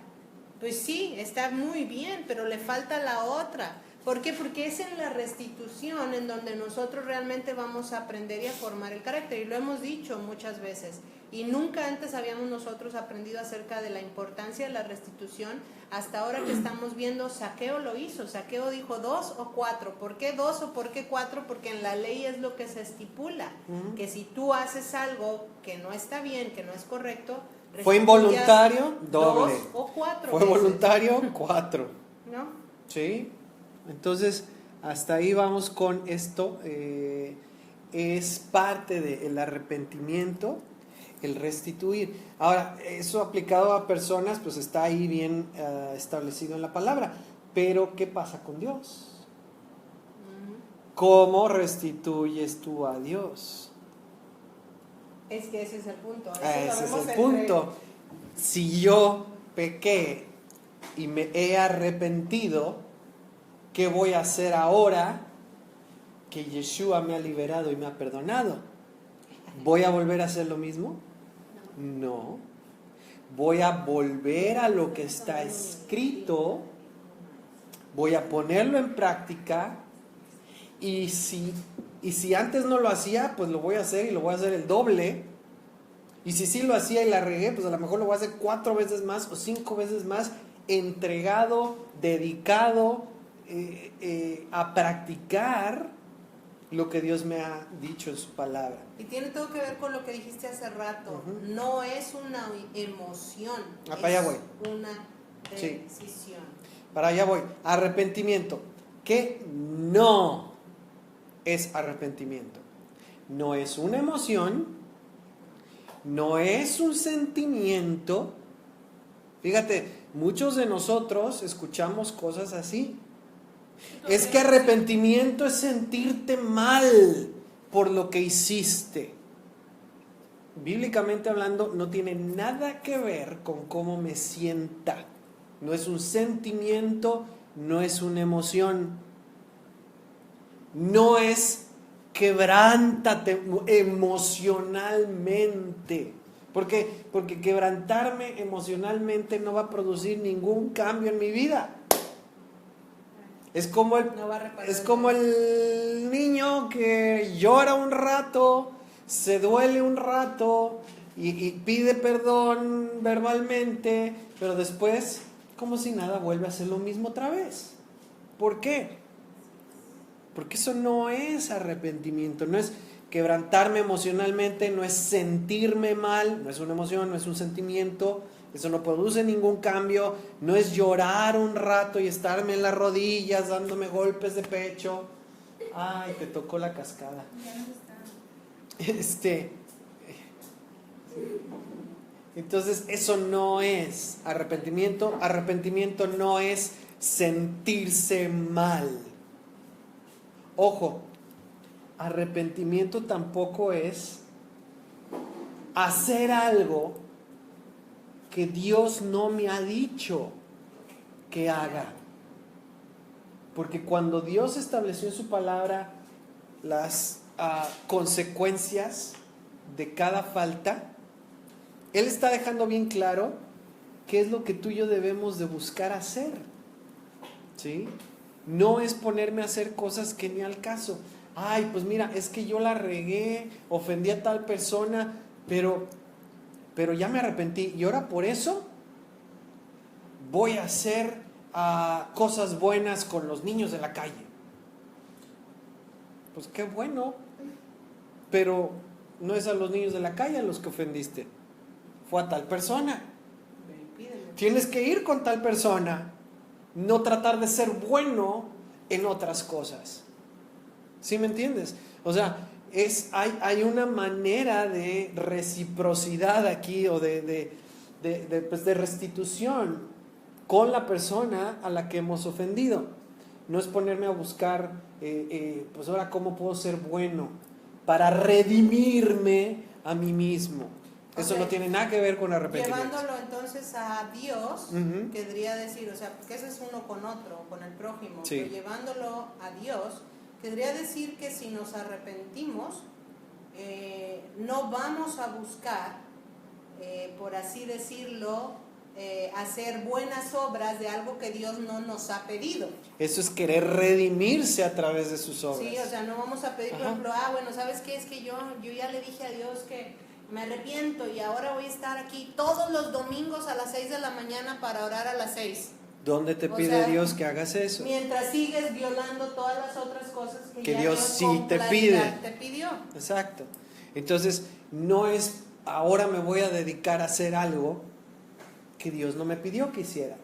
Pues sí, está muy bien, pero le falta la otra. ¿Por qué? Porque es en la restitución en donde nosotros realmente vamos a aprender y a formar el carácter. Y lo hemos dicho muchas veces. Y nunca antes habíamos nosotros aprendido acerca de la importancia de la restitución. Hasta ahora que estamos viendo, Zaqueo lo hizo. Zaqueo dijo 2 o 4. ¿Por qué 2 o por qué 4? Porque en la ley es lo que se estipula. Que si tú haces algo que no está bien, que no es correcto, fue involuntario, doble. 2 o 4 fue veces. voluntario, 4. ¿No? Sí. Entonces, hasta ahí vamos con esto. Es parte del arrepentimiento, el restituir. Ahora, eso aplicado a personas, pues está ahí bien establecido en la palabra. Pero, ¿qué pasa con Dios? ¿Cómo restituyes tú a Dios? Es que ese es el punto. Ese es el punto. Si yo pequé y me he arrepentido, ¿qué voy a hacer ahora que Yeshua me ha liberado y me ha perdonado? ¿Voy a volver a hacer lo mismo? No. Voy a volver a lo que está escrito, voy a ponerlo en práctica, y si antes no lo hacía, pues lo voy a hacer y lo voy a hacer el doble. Y si sí lo hacía y la regué, pues a lo mejor lo voy a hacer 4 veces más o 5 veces más, entregado, dedicado a practicar lo que Dios me ha dicho en su palabra. Y tiene todo que ver con lo que dijiste hace rato. No es una emoción, para allá voy. Una decisión. Sí. Para allá voy. Arrepentimiento. ¿Qué no es arrepentimiento? No es una emoción, no es un sentimiento. Fíjate, muchos de nosotros escuchamos cosas así. Es que arrepentimiento es sentirte mal por lo que hiciste. Bíblicamente hablando, no tiene nada que ver con cómo me sienta. No es un sentimiento, no es una emoción. No es quebrántate emocionalmente. Porque quebrantarme emocionalmente no va a producir ningún cambio en mi vida. Es como el niño que llora un rato, se duele un rato y pide perdón verbalmente, pero después, como si nada, vuelve a hacer lo mismo otra vez. ¿Por qué? Porque eso no es arrepentimiento, no es quebrantarme emocionalmente, no es sentirme mal, no es una emoción, no es un sentimiento. Eso no produce ningún cambio, no es llorar un rato y estarme en las rodillas dándome golpes de pecho. Ay, te tocó la cascada. Entonces, eso no es arrepentimiento. Arrepentimiento no es sentirse mal. Ojo, arrepentimiento tampoco es hacer algo que Dios no me ha dicho que haga. Porque cuando Dios estableció en su palabra las consecuencias de cada falta, Él está dejando bien claro qué es lo que tú y yo debemos de buscar hacer. ¿Sí? No es ponerme a hacer cosas que ni al caso. Ay, pues mira, es que yo la regué, ofendí a tal persona, pero ya me arrepentí. Y ahora por eso voy a hacer cosas buenas con los niños de la calle. Pues qué bueno, pero no es a los niños de la calle a los que ofendiste, fue a tal persona. Tienes que ir con tal persona, no tratar de ser bueno en otras cosas. ¿Sí me entiendes? O sea, hay una manera de reciprocidad aquí, o de restitución con la persona a la que hemos ofendido. No es ponerme a buscar, pues ahora cómo puedo ser bueno para redimirme a mí mismo. Eso no tiene nada que ver con arrepentimiento. Llevándolo entonces a Dios, querría decir, o sea, porque ese es uno con otro, con el prójimo, sí. Pero llevándolo a Dios, querría decir que si nos arrepentimos, no vamos a buscar, por así decirlo, hacer buenas obras de algo que Dios no nos ha pedido. Eso es querer redimirse a través de sus obras. Sí, o sea, no vamos a pedir, por ejemplo, bueno, ¿sabes qué? Es que yo ya le dije a Dios que me arrepiento y ahora voy a estar aquí todos los domingos a las 6 de la mañana para orar a las 6. ¿Dónde te pide Dios que hagas eso? Mientras sigues violando todas las otras cosas que Dios sí te pide. Te pidió. Exacto. Entonces, no es ahora me voy a dedicar a hacer algo que Dios no me pidió que hiciera.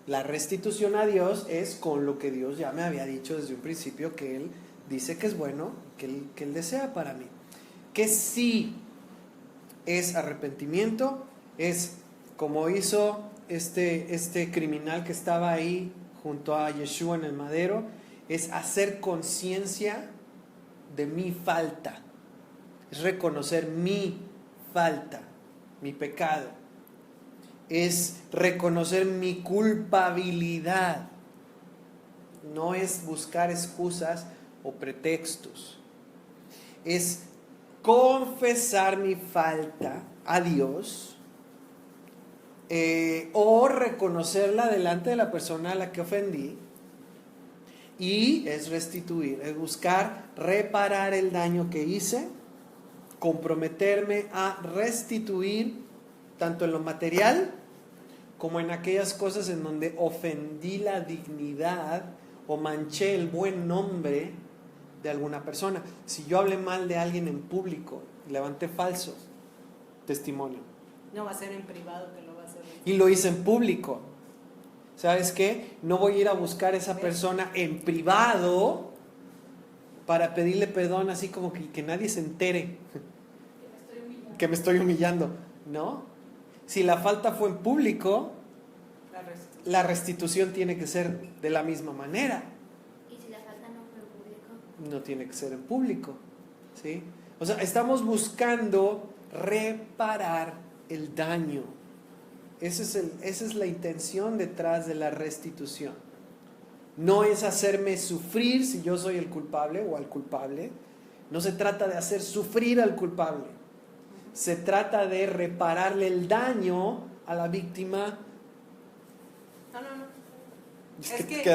La restitución a Dios es con lo que Dios ya me había dicho desde un principio que Él dice que es bueno, que Él desea para mí. Que sí es arrepentimiento, es como hizo este criminal que estaba ahí junto a Yeshua en el madero, es hacer conciencia de mi falta, es reconocer mi falta, mi pecado, es reconocer mi culpabilidad, no es buscar excusas o pretextos, es confesar mi falta a Dios, o reconocerla delante de la persona a la que ofendí, y es restituir, es buscar reparar el daño que hice, comprometerme a restituir tanto en lo material como en aquellas cosas en donde ofendí la dignidad o manché el buen nombre de alguna persona. Si yo hablé mal de alguien en público, levanté falso testimonio. No va a ser en privado que lo va a hacer. Y lo hice en público. ¿Sabes qué? No voy a ir a buscar a esa persona en privado para pedirle perdón así como que nadie se entere que me estoy humillando. ¿No? Si la falta fue en público, la restitución tiene que ser de la misma manera. No tiene que ser en público, ¿sí? O sea, estamos buscando reparar el daño. Esa es la intención detrás de la restitución. No es hacerme sufrir si yo soy el culpable o al culpable. No se trata de hacer sufrir al culpable. Se trata de repararle el daño a la víctima. No. Es que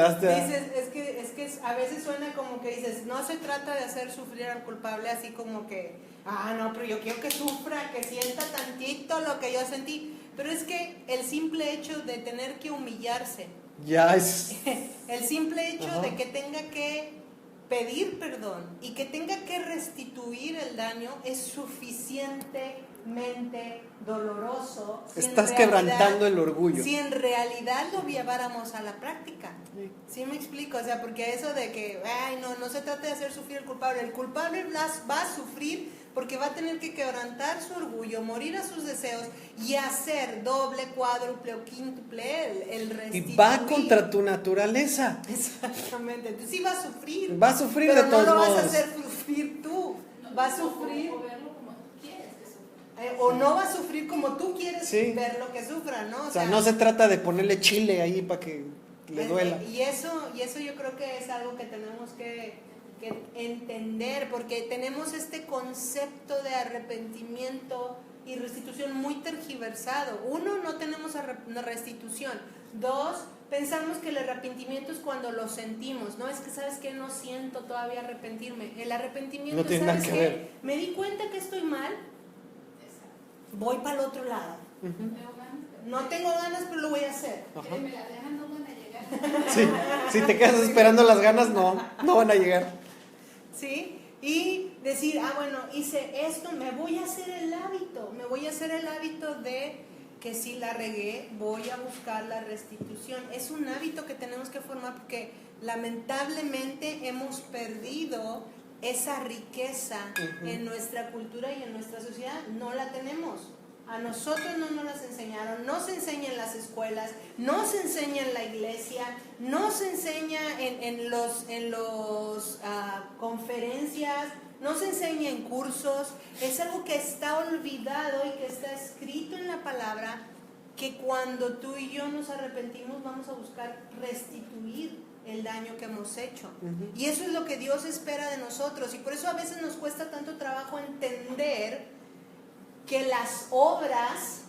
a veces suena como que dices, no se trata de hacer sufrir al culpable así como que, no, pero yo quiero que sufra, que sienta tantito lo que yo sentí. Pero es que el simple hecho de tener que humillarse, ya es... el simple hecho de que tenga que pedir perdón y que tenga que restituir el daño es suficientemente doloroso. Estás quebrantando el orgullo. Si en realidad lo lleváramos a la práctica. ¿Sí me explico? O sea, porque eso de que, no se trata de hacer sufrir al culpable. El culpable va a sufrir porque va a tener que quebrantar su orgullo, morir a sus deseos y hacer doble, cuádruple o quíntuple el restituir. Y va contra tu naturaleza. Exactamente. Entonces sí va a sufrir. Va a sufrir pero de todos no lo modos. vas a hacer sufrir tú, va a sufrir, O verlo como tú quieres que sufra. o no va a sufrir como tú quieres Sí. verlo que sufra, ¿no? O sea, no se trata de ponerle chile ahí para que le duela. Y eso yo creo que es algo que tenemos que entender, porque tenemos este concepto de arrepentimiento y restitución muy tergiversado. Uno, no tenemos restitución. Dos, pensamos que el arrepentimiento es cuando lo sentimos, ¿no? Es que, ¿sabes qué? No siento todavía arrepentirme. El arrepentimiento, No tiene nada ¿sabes que qué? ver. Me di cuenta que estoy mal, Exacto. voy para el otro lado. Ujú. Tengo ganas, pero No tengo ganas, pero lo voy a hacer. Ajá. si me las dejan no van a llegar. Sí, si te quedas esperando las ganas, no van a llegar. ¿Sí? Y decir, bueno, hice esto, me voy a hacer el hábito de que si la regué, voy a buscar la restitución. Es un hábito que tenemos que formar porque lamentablemente hemos perdido esa riqueza en nuestra cultura y en nuestra sociedad, no la tenemos. A nosotros no nos las enseñaron, no se enseña en las escuelas, no se enseña en la iglesia, no se enseña en los conferencias, no se enseña en cursos. Es algo que está olvidado y que está escrito en la palabra, que cuando tú y yo nos arrepentimos vamos a buscar restituir el daño que hemos hecho. Y eso es lo que Dios espera de nosotros, y por eso a veces nos cuesta tanto trabajo entender que las obras,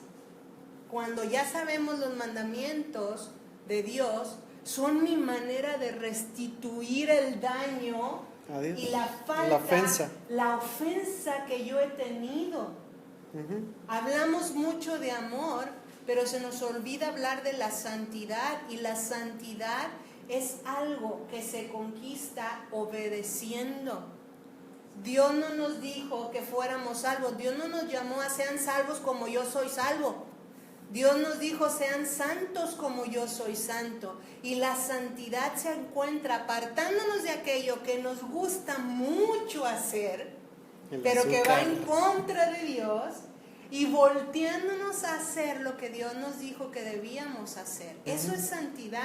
cuando ya sabemos los mandamientos de Dios, son mi manera de restituir el daño Adiós. y la falta, la ofensa que yo he tenido. Hablamos mucho de amor, pero se nos olvida hablar de la santidad, y la santidad es algo que se conquista obedeciendo. Dios no nos dijo que fuéramos salvos. Dios no nos llamó a sean salvos como yo soy salvo. Dios nos dijo sean santos como yo soy santo. Y la santidad se encuentra apartándonos de aquello que nos gusta mucho hacer, pero que va en contra de Dios, y volteándonos a hacer lo que Dios nos dijo que debíamos hacer. Eso es santidad.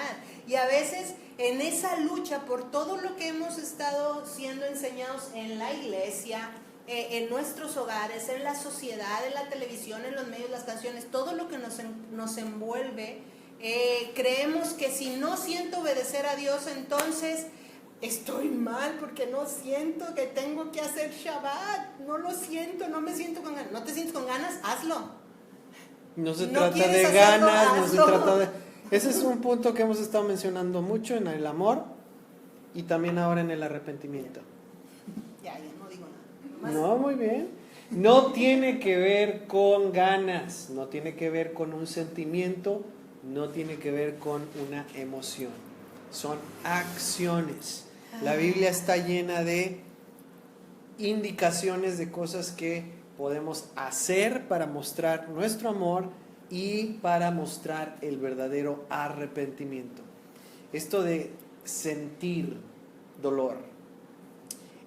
Y a veces en esa lucha por todo lo que hemos estado siendo enseñados en la iglesia, en nuestros hogares, en la sociedad, en la televisión, en los medios, las canciones, todo lo que nos envuelve, creemos que si no siento obedecer a Dios, entonces estoy mal porque no siento que tengo que hacer Shabbat, no lo siento, no me siento con ganas. ¿No te sientes con ganas? Hazlo. No se ¿No trata quieres de hacerlo? ganas, no se Hazlo. trata de... Ese es un punto que hemos estado mencionando mucho en el amor y también ahora en el arrepentimiento. Ya no digo nada. No, muy bien. No tiene que ver con ganas, no tiene que ver con un sentimiento, no tiene que ver con una emoción. Son acciones. La Biblia está llena de indicaciones de cosas que podemos hacer para mostrar nuestro amor y para mostrar el verdadero arrepentimiento. Esto de sentir dolor,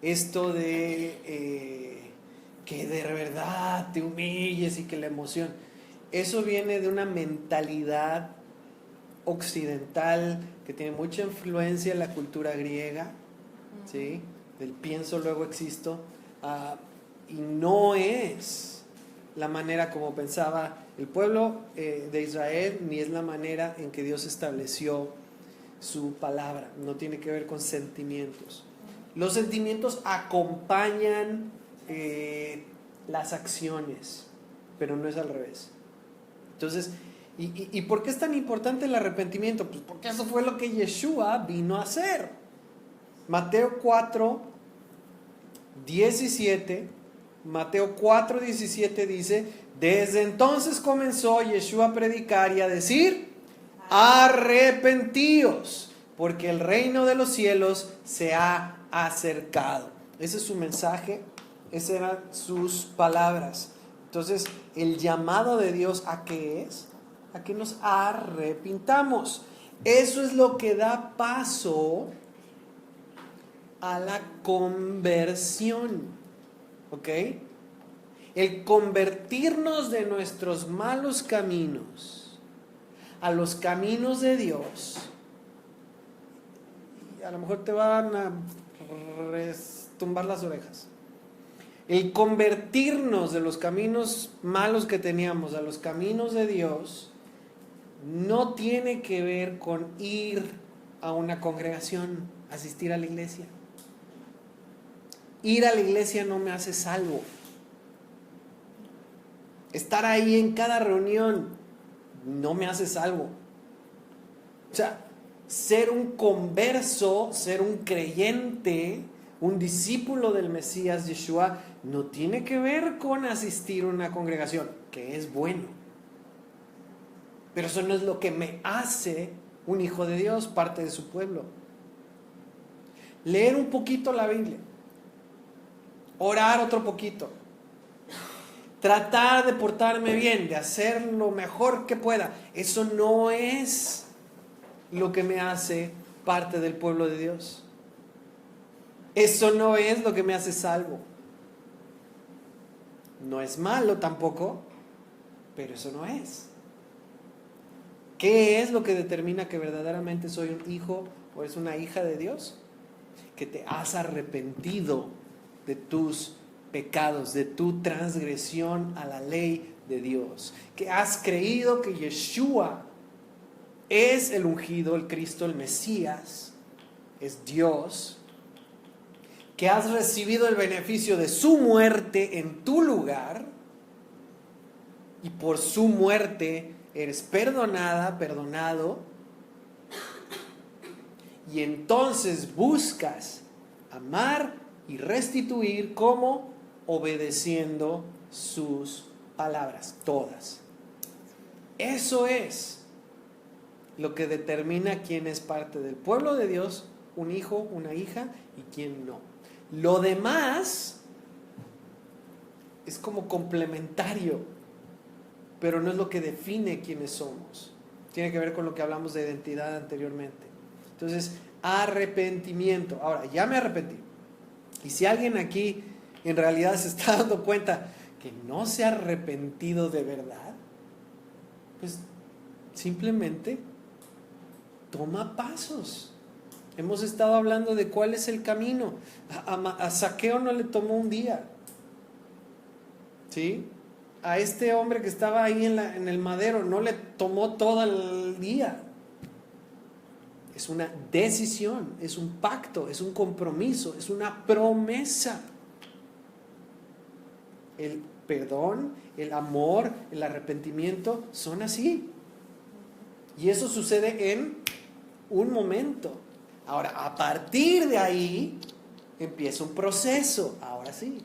esto de que de verdad te humilles y que la emoción, eso viene de una mentalidad occidental que tiene mucha influencia en la cultura griega, ¿sí? Del pienso luego existo, y no es la manera como pensaba el pueblo de Israel, ni es la manera en que Dios estableció su palabra. No tiene que ver con sentimientos. Los sentimientos acompañan las acciones, pero no es al revés. Entonces, ¿y por qué es tan importante el arrepentimiento? Pues porque eso fue lo que Yeshua vino a hacer. Mateo 4:17 dice: desde entonces comenzó Yeshua a predicar y a decir: arrepentíos, porque el reino de los cielos se ha acercado. Ese es su mensaje, esas eran sus palabras. Entonces, el llamado de Dios, ¿a qué es? A que nos arrepintamos. Eso es lo que da paso a la conversión. ¿Ok? El convertirnos de nuestros malos caminos a los caminos de Dios. Y a lo mejor te van a tumbar las orejas. El convertirnos de los caminos malos que teníamos a los caminos de Dios no tiene que ver con ir a una congregación, asistir a la iglesia. Ir a la iglesia no me hace salvo. Estar ahí en cada reunión no me hace salvo. O sea, ser un converso, ser un creyente, un discípulo del Mesías Yeshua, no tiene que ver con asistir a una congregación, que es bueno. Pero eso no es lo que me hace un hijo de Dios, parte de su pueblo. Leer un poquito la Biblia, orar otro poquito, tratar de portarme bien, de hacer lo mejor que pueda, eso no es lo que me hace parte del pueblo de Dios. Eso no es lo que me hace salvo. No es malo tampoco, pero eso no es. ¿Qué es lo que determina que verdaderamente soy un hijo o es una hija de Dios? Que te has arrepentido de tus pecados, de tu transgresión a la ley de Dios. Que has creído que Yeshua es el ungido, el Cristo, el Mesías, es Dios. Que has recibido el beneficio de su muerte en tu lugar y por su muerte eres perdonada, perdonado, y entonces buscas amar y restituir, como obedeciendo sus palabras, todas. Eso es lo que determina quién es parte del pueblo de Dios, un hijo, una hija, y quién no. Lo demás es como complementario, pero no es lo que define quiénes somos. Tiene que ver con lo que hablamos de identidad anteriormente. Entonces, arrepentimiento. Ahora, ya me arrepentí. Y si alguien aquí en realidad se está dando cuenta que no se ha arrepentido de verdad, pues simplemente toma pasos. Hemos estado hablando de cuál es el camino. A Zaqueo no le tomó un día. ¿Sí? A este hombre que estaba ahí en el madero no le tomó todo el día. Es una decisión, es un pacto, es un compromiso, es una promesa. El perdón, el amor, el arrepentimiento son así. Y eso sucede en un momento. Ahora, a partir de ahí empieza un proceso. Ahora sí.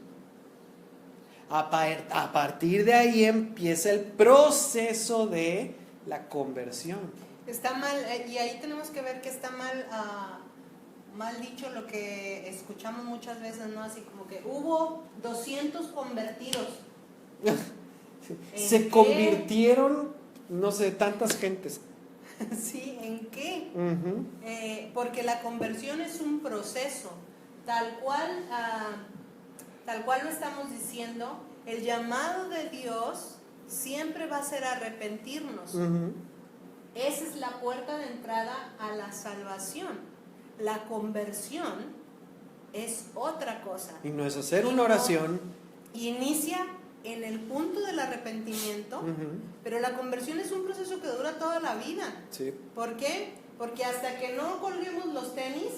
A partir de ahí empieza el proceso de la conversión. Está mal, y ahí tenemos que ver que está mal dicho lo que escuchamos muchas veces, ¿no? Así como que hubo 200 convertidos. Se convirtieron, no sé, tantas gentes. Sí, ¿en qué? Uh-huh. Porque la conversión es un proceso, tal cual lo estamos diciendo. El llamado de Dios siempre va a ser arrepentirnos. Uh-huh. Esa es la puerta de entrada a la salvación. La conversión es otra cosa. Y no es hacer una oración. Inicia en el punto del arrepentimiento, Uh-huh. pero la conversión es un proceso que dura toda la vida. Sí. ¿Por qué? Porque hasta que no colguemos los tenis,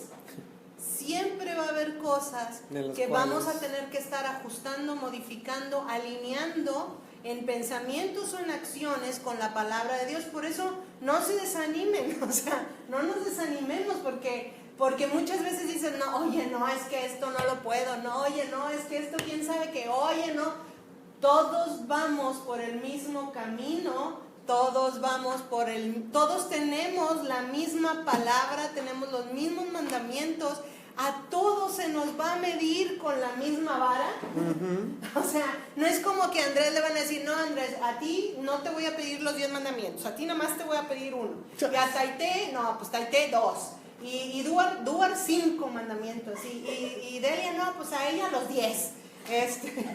siempre va a haber cosas que vamos a tener que estar ajustando, modificando, alineando en pensamientos o en acciones con la palabra de Dios. Por eso no se desanimen, o sea, no nos desanimemos porque muchas veces dicen, no, oye, no, es que esto no lo puedo, no, oye, no, es que esto quién sabe que, oye, no. Todos vamos por el mismo camino, todos tenemos la misma palabra, tenemos los mismos mandamientos. A todos se nos va a medir con la misma vara. Uh-huh. O sea, no es como que a Andrés le van a decir, no, Andrés, a ti no te voy a pedir los 10 mandamientos, a ti nomás te voy a pedir uno. Y a Taité, no, pues Taité 2. Y Duar 5 mandamientos. Y Delia, no, pues a ella los 10.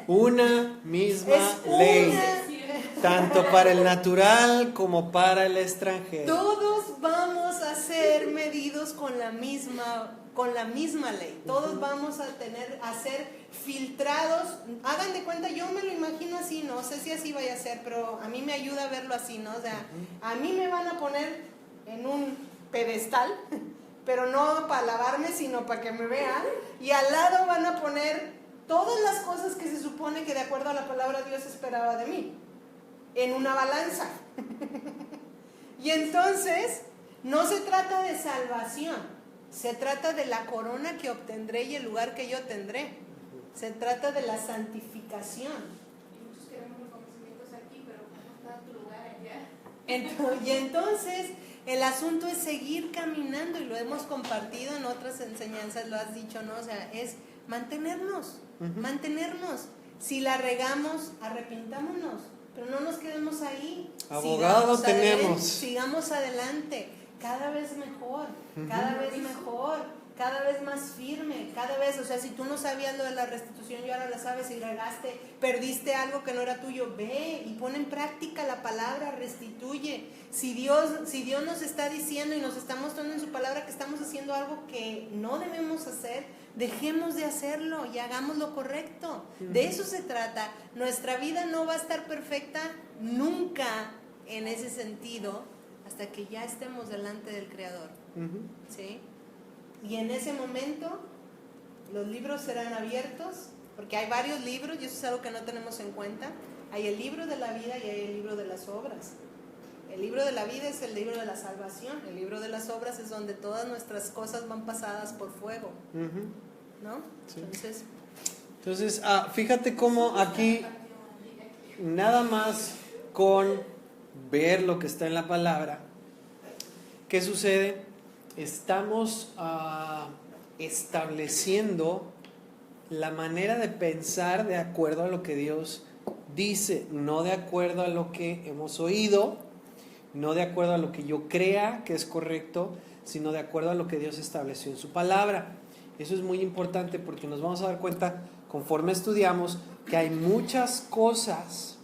Una misma ley, tanto para el natural como para el extranjero. Todos vamos a ser medidos con la misma con la misma ley. Todos vamos a ser filtrados. Hagan de cuenta, yo me lo imagino así, no sé si así vaya a ser, pero a mí me ayuda a verlo así, ¿no? O sea, a mí me van a poner en un pedestal, pero no para alabarme, sino para que me vean, y al lado van a poner todas las cosas que se supone que de acuerdo a la palabra de Dios esperaba de mí, en una balanza. Y entonces, no se trata de salvación, se trata de la corona que obtendré y el lugar que yo tendré. Se trata de la santificación. Y muchos queremos reconocimientos aquí, pero ¿cómo está tu lugar allá? Y entonces, el asunto es seguir caminando, y lo hemos compartido en otras enseñanzas, lo has dicho, ¿no? O sea, es mantenernos. Si la regamos, arrepintámonos, pero no nos quedemos ahí. Abogado tenemos. Sigamos adelante, cada vez mejor, cada vez mejor, cada vez más firme, cada vez, o sea, si tú no sabías lo de la restitución y ahora la sabes y regaste, perdiste algo que no era tuyo, ve y pon en práctica la palabra, restituye. Si Dios nos está diciendo y nos está mostrando en su palabra que estamos haciendo algo que no debemos hacer, dejemos de hacerlo y hagamos lo correcto. De eso se trata. Nuestra vida no va a estar perfecta nunca en ese sentido hasta que ya estemos delante del Creador. ¿Sí? Y en ese momento los libros serán abiertos, porque hay varios libros y eso es algo que no tenemos en cuenta. Hay el libro de la vida y hay el libro de las obras. El libro de la vida es el libro de la salvación. El libro de las obras es donde todas nuestras cosas van pasadas por fuego, ¿no? Sí. Entonces, fíjate cómo aquí nada más con ver lo que está en la palabra, ¿qué sucede? Estamos estableciendo la manera de pensar de acuerdo a lo que Dios dice, no de acuerdo a lo que hemos oído, no de acuerdo a lo que yo crea que es correcto, sino de acuerdo a lo que Dios estableció en su palabra. Eso es muy importante porque nos vamos a dar cuenta, conforme estudiamos, que hay muchas cosas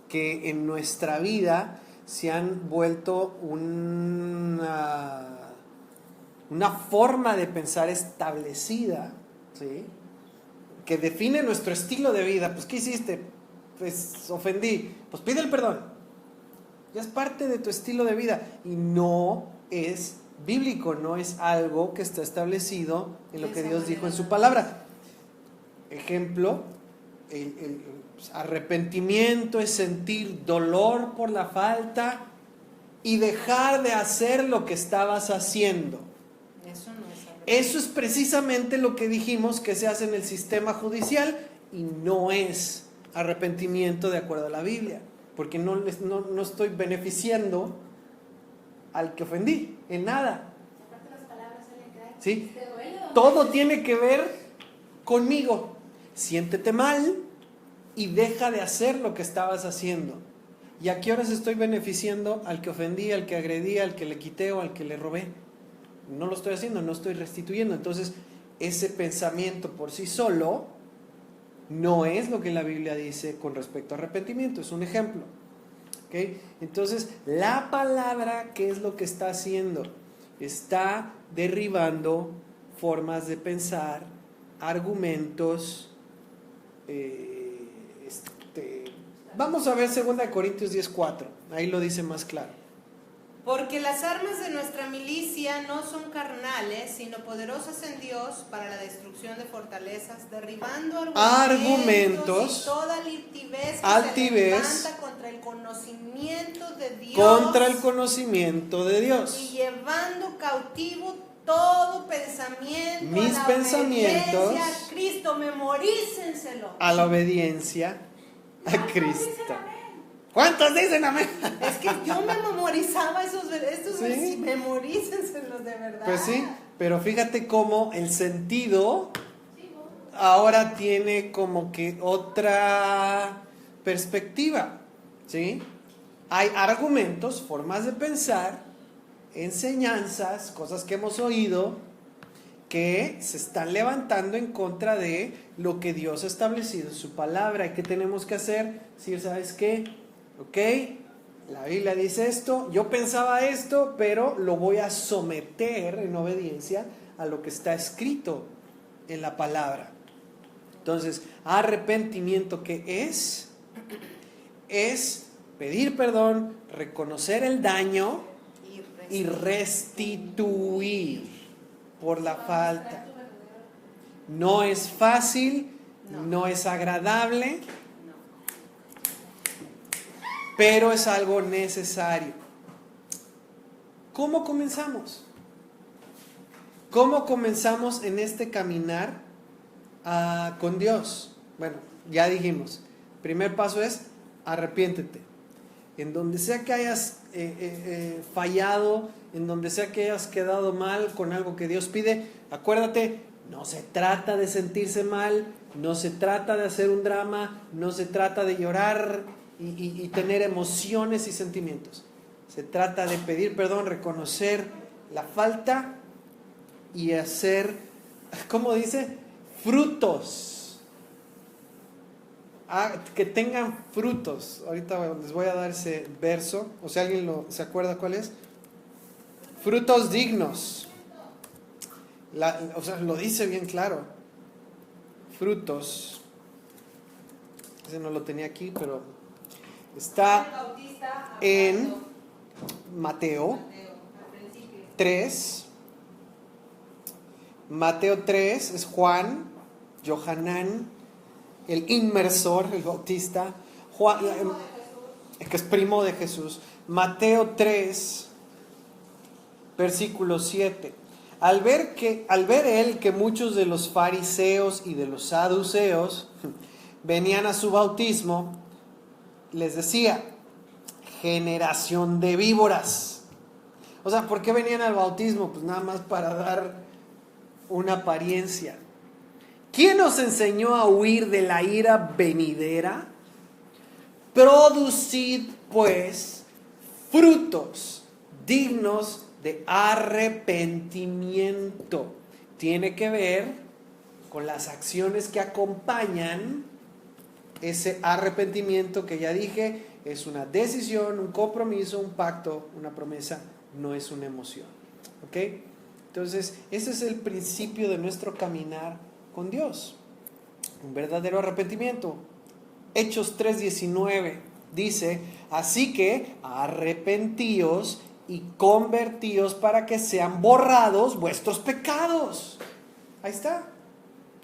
que en nuestra vida se han vuelto una forma de pensar establecida, ¿sí? Que define nuestro estilo de vida. Pues, ¿qué hiciste? Pues ofendí. Pues pide el perdón. Ya es parte de tu estilo de vida y no es bíblico, no es algo que está establecido en lo que Dios dijo en su palabra. Ejemplo, el arrepentimiento es sentir dolor por la falta y dejar de hacer lo que estabas haciendo. eso no es arrepentimiento. Eso es precisamente lo que dijimos que se hace en el sistema judicial y no es arrepentimiento de acuerdo a la Biblia, porque no estoy beneficiando al que ofendí en nada. Aparte las palabras salen caer. ¿Sí? ¿Te duele o no? Todo tiene que ver conmigo. Siéntete mal y deja de hacer lo que estabas haciendo. ¿Y a qué horas estoy beneficiando al que ofendí, al que agredí, al que le quité o al que le robé? No lo estoy haciendo, no estoy restituyendo. Entonces, ese pensamiento por sí solo no es lo que la Biblia dice con respecto a arrepentimiento. Es un ejemplo. ¿Okay? Entonces, la palabra, ¿qué es lo que está haciendo? Está derribando formas de pensar, argumentos. Vamos a ver 2 Corintios 10:4. Ahí lo dice más claro. Porque las armas de nuestra milicia no son carnales, sino poderosas en Dios para la destrucción de fortalezas, derribando argumentos y toda altivez que se levanta contra el conocimiento de Dios. Contra el conocimiento de Dios. Y llevando cautivo todo pensamiento Mis a la pensamientos obediencia a Cristo. Memorícenselo. A la obediencia a Cristo. ¿Cuántos dicen amén? Es que yo me memorizaba estos ¿Sí? versículos, memorícenselos de verdad. Pues sí, pero fíjate cómo el sentido ahora tiene como que otra perspectiva, ¿sí? Hay argumentos, formas de pensar, enseñanzas, cosas que hemos oído que se están levantando en contra de lo que Dios ha establecido en su palabra. ¿Y qué tenemos que hacer? Si ¿sabes qué? Ok, la Biblia dice esto, yo pensaba esto, pero lo voy a someter en obediencia a lo que está escrito en la palabra. Entonces, arrepentimiento, ¿qué es? Es pedir perdón, reconocer el daño y restituir por la falta. No es fácil, no es agradable, pero es algo necesario. ¿Cómo comenzamos? ¿Cómo comenzamos en este caminar con Dios? Bueno, ya dijimos, primer paso es arrepiéntete. En donde sea que hayas fallado, en donde sea que hayas quedado mal con algo que Dios pide, acuérdate, no se trata de sentirse mal, no se trata de hacer un drama, no se trata de llorar y tener emociones y sentimientos. Se trata de pedir perdón, reconocer la falta y hacer, ¿cómo dice? Frutos. Que tengan frutos. Ahorita les voy a dar ese verso, o si alguien se acuerda cuál es. Frutos dignos. O sea, lo dice bien claro. Frutos. Ese no lo tenía aquí, pero está en Mateo 3. Mateo 3 es Juan, Johanán, el inmersor, el bautista, Juan, que es primo de Jesús. Mateo 3, versículo 7. Al ver él que muchos de los fariseos y de los saduceos venían a su bautismo, les decía: generación de víboras. O sea, ¿por qué venían al bautismo? Pues nada más para dar una apariencia. ¿Quién os enseñó a huir de la ira venidera? Producid pues frutos dignos de arrepentimiento. Tiene que ver con las acciones que acompañan ese arrepentimiento que ya dije, es una decisión, un compromiso, un pacto, una promesa, no es una emoción. ¿Ok? Entonces, ese es el principio de nuestro caminar con Dios. Un verdadero arrepentimiento. Hechos 3:19 dice: así que arrepentíos y convertíos para que sean borrados vuestros pecados. Ahí está.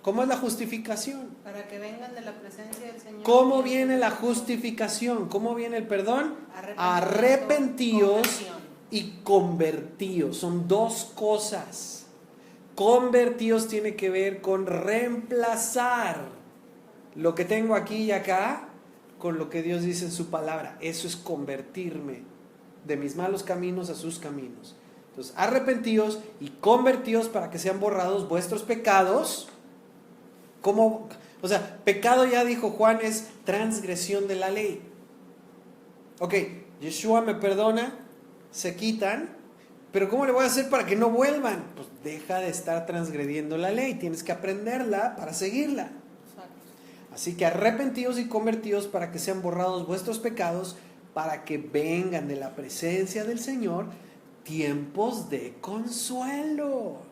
¿Cómo es la justificación? Para que vengan de la presencia del Señor. ¿Cómo viene la justificación? ¿Cómo viene el perdón? Arrepentíos y convertíos. Son dos cosas. Convertíos tiene que ver con reemplazar lo que tengo aquí y acá con lo que Dios dice en su palabra. Eso es convertirme de mis malos caminos a sus caminos. Entonces, arrepentíos y convertíos para que sean borrados vuestros pecados. ¿Cómo? O sea, pecado, ya dijo Juan, es transgresión de la ley. Ok, Yeshua me perdona, se quitan, pero ¿cómo le voy a hacer para que no vuelvan? Pues deja de estar transgrediendo la ley, tienes que aprenderla para seguirla. Así que arrepentíos y convertíos para que sean borrados vuestros pecados, para que vengan de la presencia del Señor tiempos de consuelo,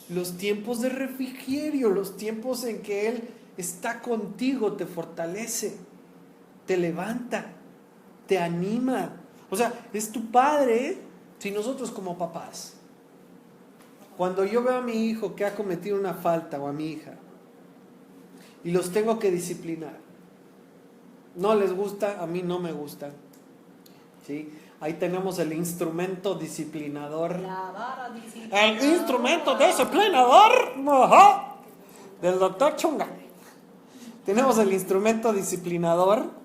los tiempos de refrigerio, los tiempos en que Él está contigo, te fortalece, te levanta, te anima. O sea, es tu padre. Si nosotros como papás, cuando yo veo a mi hijo que ha cometido una falta, o a mi hija, y los tengo que disciplinar, no les gusta, a mí no me gusta, ¿sí? Ahí tenemos el instrumento disciplinador. La vara disciplinadora. El instrumento disciplinador, ajá, del doctor Chunga. Tenemos el instrumento disciplinador.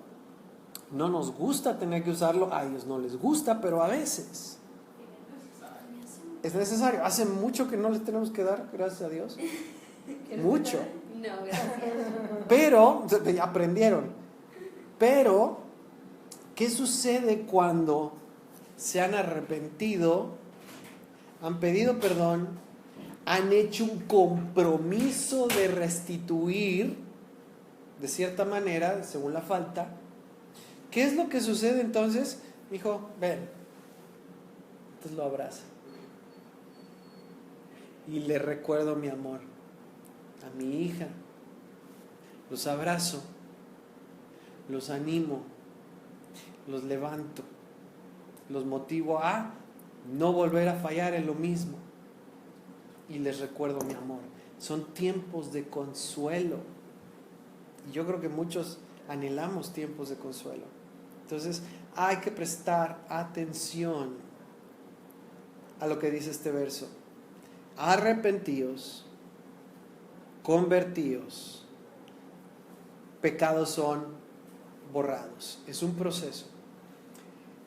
No nos gusta tener que usarlo, a ellos no les gusta, pero a veces es necesario. Hace mucho que no les tenemos que dar, gracias a Dios. Mucho. No, gracias. Pero, ya aprendieron. Pero, ¿qué sucede cuando se han arrepentido, han pedido perdón, han hecho un compromiso de restituir, de cierta manera, según la falta? ¿Qué es lo que sucede entonces? Hijo, ven. Entonces lo abraza. y le recuerdo mi amor a mi hija. Los abrazo, los animo, los levanto, los motivo a no volver a fallar en lo mismo y les recuerdo mi amor. Son tiempos de consuelo. Y yo creo que muchos anhelamos tiempos de consuelo. Entonces hay que prestar atención a lo que dice este verso. Arrepentíos, convertíos, pecados son borrados. Es un proceso.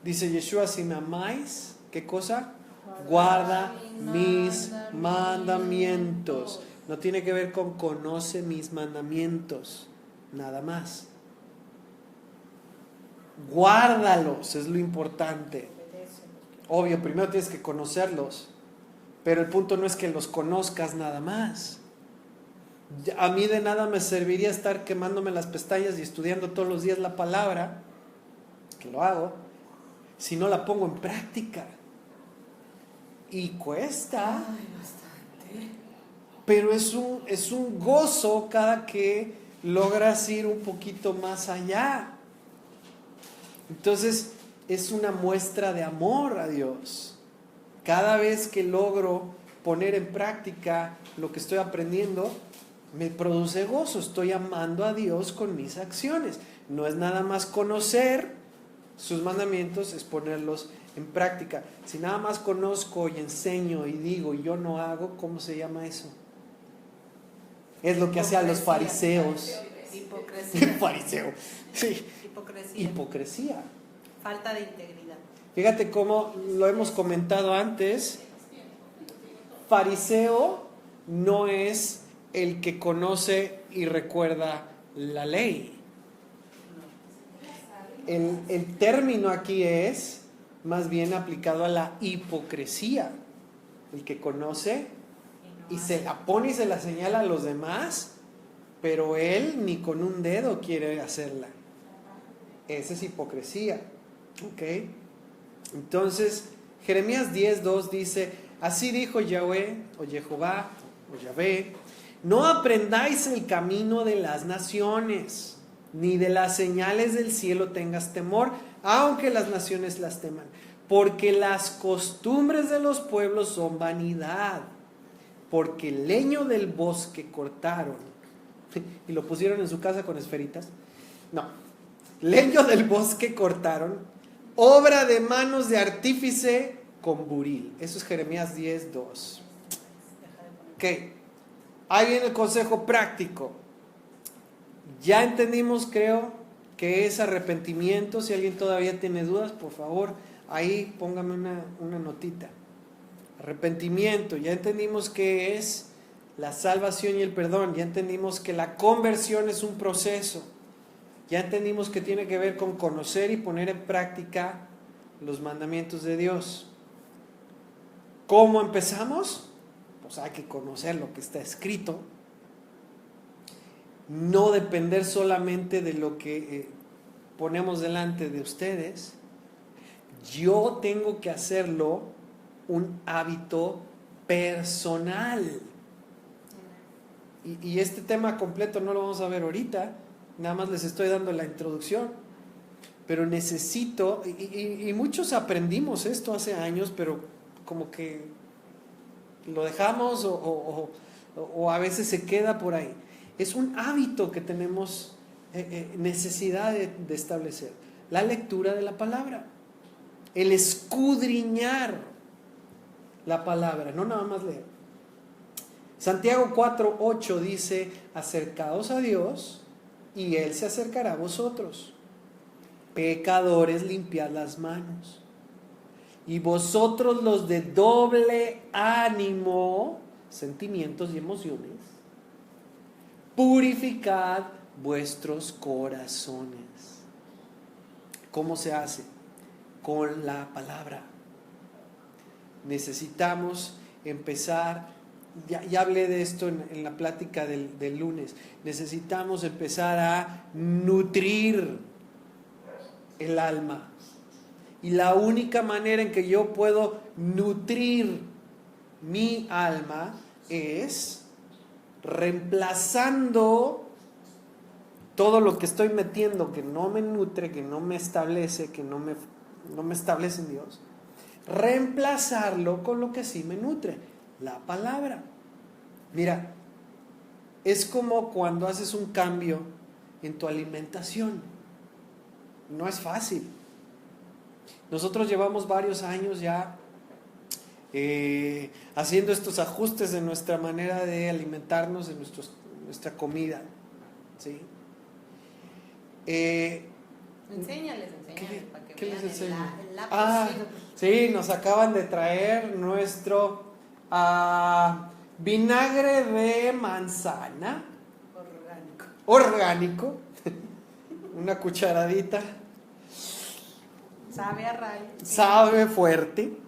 Dice Yeshua, si me amáis, ¿qué cosa? Guarda mis mandamientos. No tiene que ver con conoce mis mandamientos, nada más. Guárdalos, es lo importante. Obvio, primero tienes que conocerlos, pero el punto no es que los conozcas nada más. A mí de nada me serviría estar quemándome las pestañas y estudiando todos los días la palabra, que lo hago, si no la pongo en práctica. Y cuesta, pero es un gozo cada que logras ir un poquito más allá. Entonces es una muestra de amor a Dios. Cada vez que logro poner en práctica lo que estoy aprendiendo, me produce gozo. Estoy amando a Dios con mis acciones. No es nada más conocer sus mandamientos, es ponerlos en práctica. Si nada más conozco y enseño y digo y yo no hago, ¿cómo se llama eso? Es lo que hacían los fariseos. Hipocresía. Fariseo. Sí. Hipocresía. Hipocresía. Falta de integridad. Fíjate cómo lo hemos comentado antes. Fariseo no es el que conoce y recuerda la ley. El término aquí es más bien aplicado a la hipocresía. El que conoce y se la pone y se la señala a los demás, pero él ni con un dedo quiere hacerla. Esa es hipocresía. ¿Ok? Entonces, Jeremías 10:2 dice: así dijo Yahweh, o Jehová, o Yahvé, no aprendáis el camino de las naciones, ni de las señales del cielo tengas temor, aunque las naciones las teman, porque las costumbres de los pueblos son vanidad, porque el leño del bosque cortaron, y lo pusieron en su casa con esferitas, no, leño del bosque cortaron, obra de manos de artífice con buril. Eso es Jeremías 10:2. Ok, ahí viene el consejo práctico. Ya entendimos, creo, que es arrepentimiento. Si alguien todavía tiene dudas, por favor, ahí póngame una notita. Arrepentimiento, ya entendimos que es la salvación y el perdón. Ya entendimos que la conversión es un proceso. Ya entendimos que tiene que ver con conocer y poner en práctica los mandamientos de Dios. ¿Cómo empezamos? Pues hay que conocer lo que está escrito. No depender solamente de lo que ponemos delante de ustedes. Yo tengo que hacerlo un hábito personal. Y este tema completo no lo vamos a ver ahorita. Nada más les estoy dando la introducción, pero necesito, y muchos aprendimos esto hace años, pero como que lo dejamos o a veces se queda por ahí. Es un hábito que tenemos necesidad de establecer. La lectura de la palabra, el escudriñar la palabra, no nada más leer. Santiago 4:8 dice: acercaos a Dios y Él se acercará a vosotros. Pecadores, limpiad las manos. Y vosotros los de doble ánimo, sentimientos y emociones, purificad vuestros corazones. ¿Cómo se hace? Con la palabra. Necesitamos empezar. Ya hablé de esto en la plática del lunes. Necesitamos empezar a nutrir el alma. Y la única manera en que yo puedo nutrir mi alma es reemplazando todo lo que estoy metiendo que no me nutre, que no me establece, que no me establece en Dios, reemplazarlo con lo que sí me nutre, la palabra. Mira, es como cuando haces un cambio en tu alimentación. No es fácil. Nosotros llevamos varios años ya haciendo estos ajustes en nuestra manera de alimentarnos, en nuestra comida, ¿sí? Enséñales para que ¿Qué vean les enseño? el lápiz. Sí, nos acaban de traer nuestro vinagre de manzana orgánico, una cucharadita. Sabe a rayo. Sabe fuerte,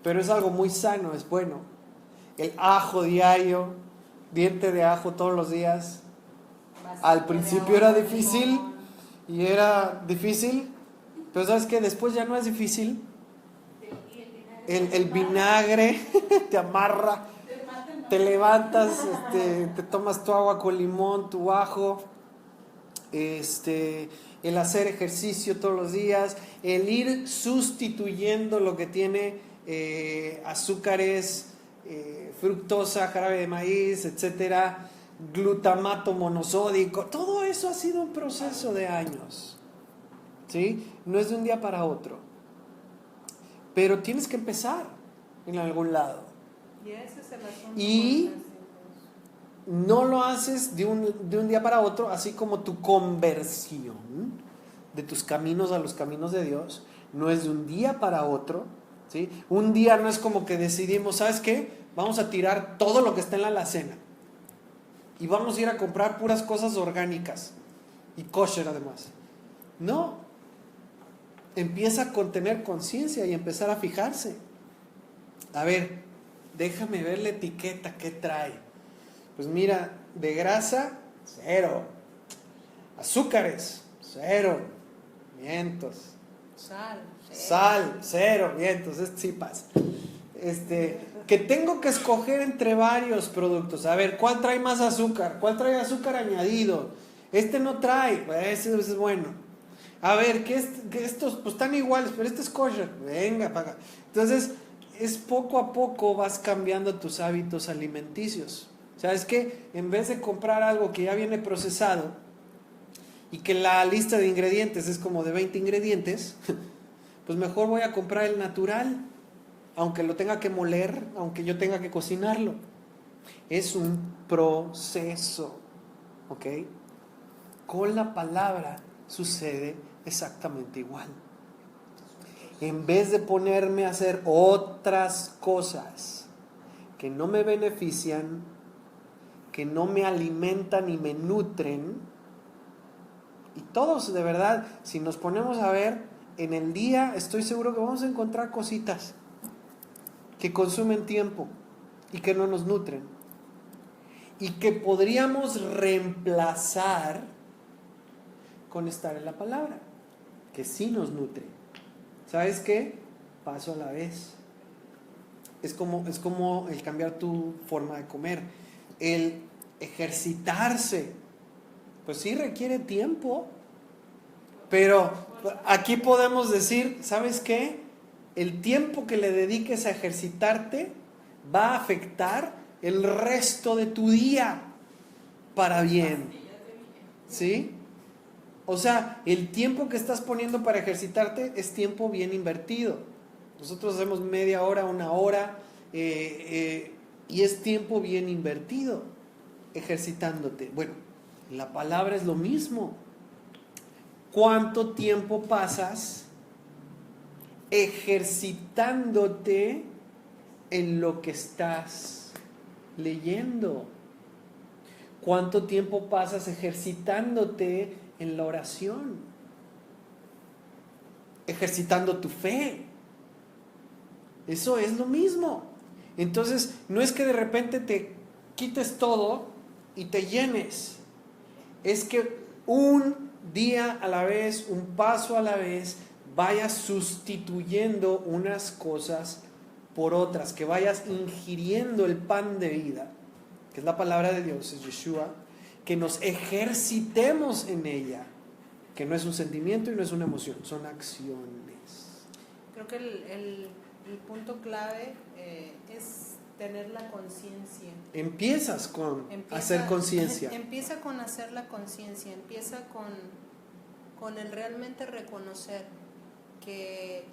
pero es algo muy sano, es bueno. El ajo diario, diente de ajo todos los días. Al principio era difícil, pero ¿sabes qué? Después ya no es difícil. El vinagre te amarra, te levantas, te tomas tu agua con limón, tu ajo, el hacer ejercicio todos los días, el ir sustituyendo lo que tiene azúcares, fructosa, jarabe de maíz, etcétera, glutamato monosódico, todo eso ha sido un proceso de años, ¿sí? No es de un día para otro, pero tienes que empezar en algún lado. Y ese es el asunto. Y no lo haces de un día para otro, así como tu conversión de tus caminos a los caminos de Dios no es de un día para otro, ¿sí? Un día no es como que decidimos, ¿sabes qué? Vamos a tirar todo lo que está en la alacena y vamos a ir a comprar puras cosas orgánicas y kosher además. No, empieza con tener conciencia y empezar a fijarse. A ver, déjame ver la etiqueta, ¿qué trae? Pues mira, de grasa, 0. Azúcares, 0. Vientos. Sal, 0. Vientos, sí pasa. Que tengo que escoger entre varios productos. A ver, ¿cuál trae más azúcar? ¿Cuál trae azúcar añadido? No trae, pues ese es bueno. A ver, que estos pues están iguales, pero este es kosher. Venga, paga. Entonces, es poco a poco vas cambiando tus hábitos alimenticios. ¿Sabes qué? En vez de comprar algo que ya viene procesado y que la lista de ingredientes es como de 20 ingredientes, pues mejor voy a comprar el natural, aunque lo tenga que moler, aunque yo tenga que cocinarlo. Es un proceso, ¿ok? Con la palabra sucede exactamente igual. En vez de ponerme a hacer otras cosas que no me benefician, que no me alimentan y me nutren, y todos de verdad, si nos ponemos a ver, en el día estoy seguro que vamos a encontrar cositas que consumen tiempo y que no nos nutren, y que podríamos reemplazar con estar en la palabra, que sí nos nutre. ¿Sabes qué? Paso a la vez. Es como el cambiar tu forma de comer. El ejercitarse, pues sí requiere tiempo, pero aquí podemos decir, ¿sabes qué? El tiempo que le dediques a ejercitarte va a afectar el resto de tu día para bien, ¿sí? O sea, el tiempo que estás poniendo para ejercitarte es tiempo bien invertido. Nosotros hacemos media hora, 1 hora, y es tiempo bien invertido ejercitándote. Bueno, la palabra es lo mismo. ¿Cuánto tiempo pasas ejercitándote en lo que estás leyendo? ¿Cuánto tiempo pasas ejercitándote en la oración? Ejercitando tu fe. Eso es lo mismo. Entonces, no es que de repente te quites todo y te llenes. Es que un día a la vez, un paso a la vez, vayas sustituyendo unas cosas por otras, que vayas ingiriendo el pan de vida, que es la palabra de Dios, es Yeshua, que nos ejercitemos en ella, que no es un sentimiento y no es una emoción, son acciones. Creo que el punto clave es tener la conciencia. Empiezas con hacer conciencia. Empieza con hacer la conciencia, empieza con el realmente reconocer que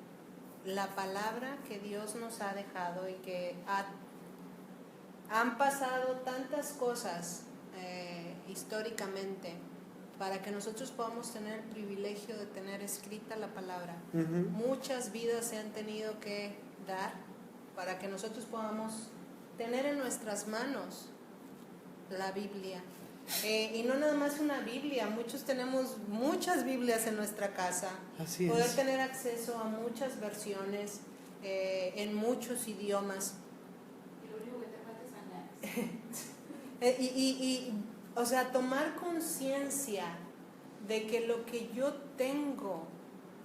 la palabra que Dios nos ha dejado y que han pasado tantas cosas históricamente para que nosotros podamos tener el privilegio de tener escrita la palabra. Muchas vidas se han tenido que dar para que nosotros podamos tener en nuestras manos la Biblia. Y no nada más una Biblia, muchos tenemos muchas Biblias en nuestra casa. Así poder es. tener acceso a muchas versiones en muchos idiomas. Y lo único que te falta es ganas. O sea, tomar conciencia de que lo que yo tengo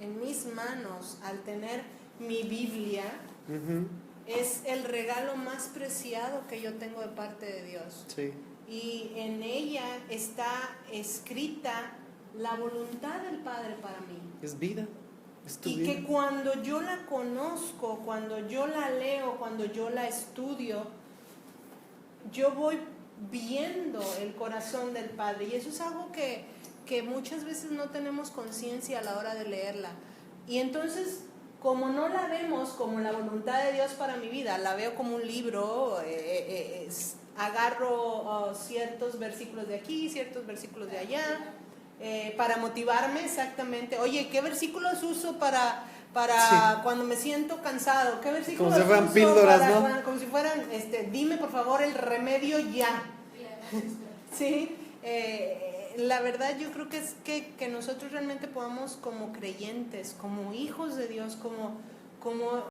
en mis manos al tener mi Biblia es el regalo más preciado que yo tengo de parte de Dios. Sí. Y en ella está escrita la voluntad del Padre para mí. Es vida. Es tu Y vida. que cuando yo la conozco, cuando yo la leo, cuando yo la estudio, yo voy viendo el corazón del Padre. Y eso es algo que muchas veces no tenemos conciencia a la hora de leerla. Y entonces, como no la vemos como la voluntad de Dios para mi vida, la veo como un libro, agarro ciertos versículos de aquí, ciertos versículos de allá, para motivarme exactamente. Oye, ¿qué versículos uso para Sí. cuando me siento cansado? ¿Qué versículos Como si fueran uso píldoras, para ¿no? como si fueran, dime por favor el remedio ya? Sí, la verdad yo creo que es que nosotros realmente podamos como creyentes, como hijos de Dios, como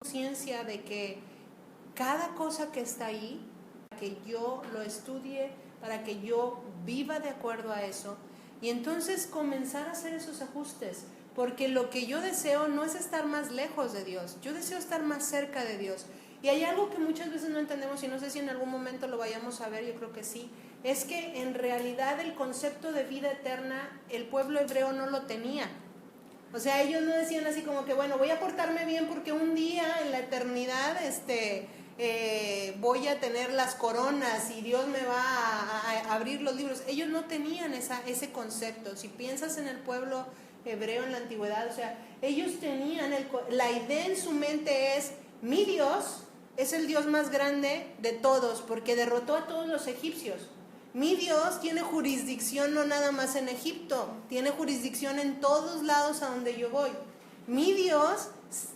conciencia de que cada cosa que está ahí, para que yo lo estudie, para que yo viva de acuerdo a eso, y entonces comenzar a hacer esos ajustes, porque lo que yo deseo no es estar más lejos de Dios, yo deseo estar más cerca de Dios. Y hay algo que muchas veces no entendemos, y no sé si en algún momento lo vayamos a ver, yo creo que sí, es que en realidad el concepto de vida eterna el pueblo hebreo no lo tenía. O sea, ellos no decían así como que, bueno, voy a portarme bien porque un día en la eternidad voy a tener las coronas y Dios me va a abrir los libros. Ellos no tenían ese concepto. Si piensas en el pueblo hebreo en la antigüedad, o sea, ellos tenían la idea en su mente es, mi Dios es el Dios más grande de todos porque derrotó a todos los egipcios. Mi Dios tiene jurisdicción no nada más en Egipto, tiene jurisdicción en todos lados a donde yo voy. Mi Dios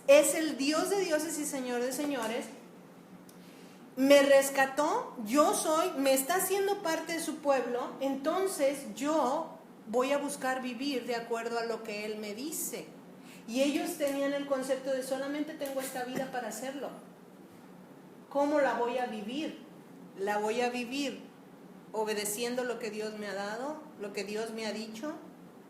es el Dios de dioses y Señor de señores. Me rescató, me está haciendo parte de su pueblo, entonces yo voy a buscar vivir de acuerdo a lo que Él me dice. Y ellos tenían el concepto de solamente tengo esta vida para hacerlo. ¿Cómo la voy a vivir? La voy a vivir obedeciendo lo que Dios me ha dado, lo que Dios me ha dicho,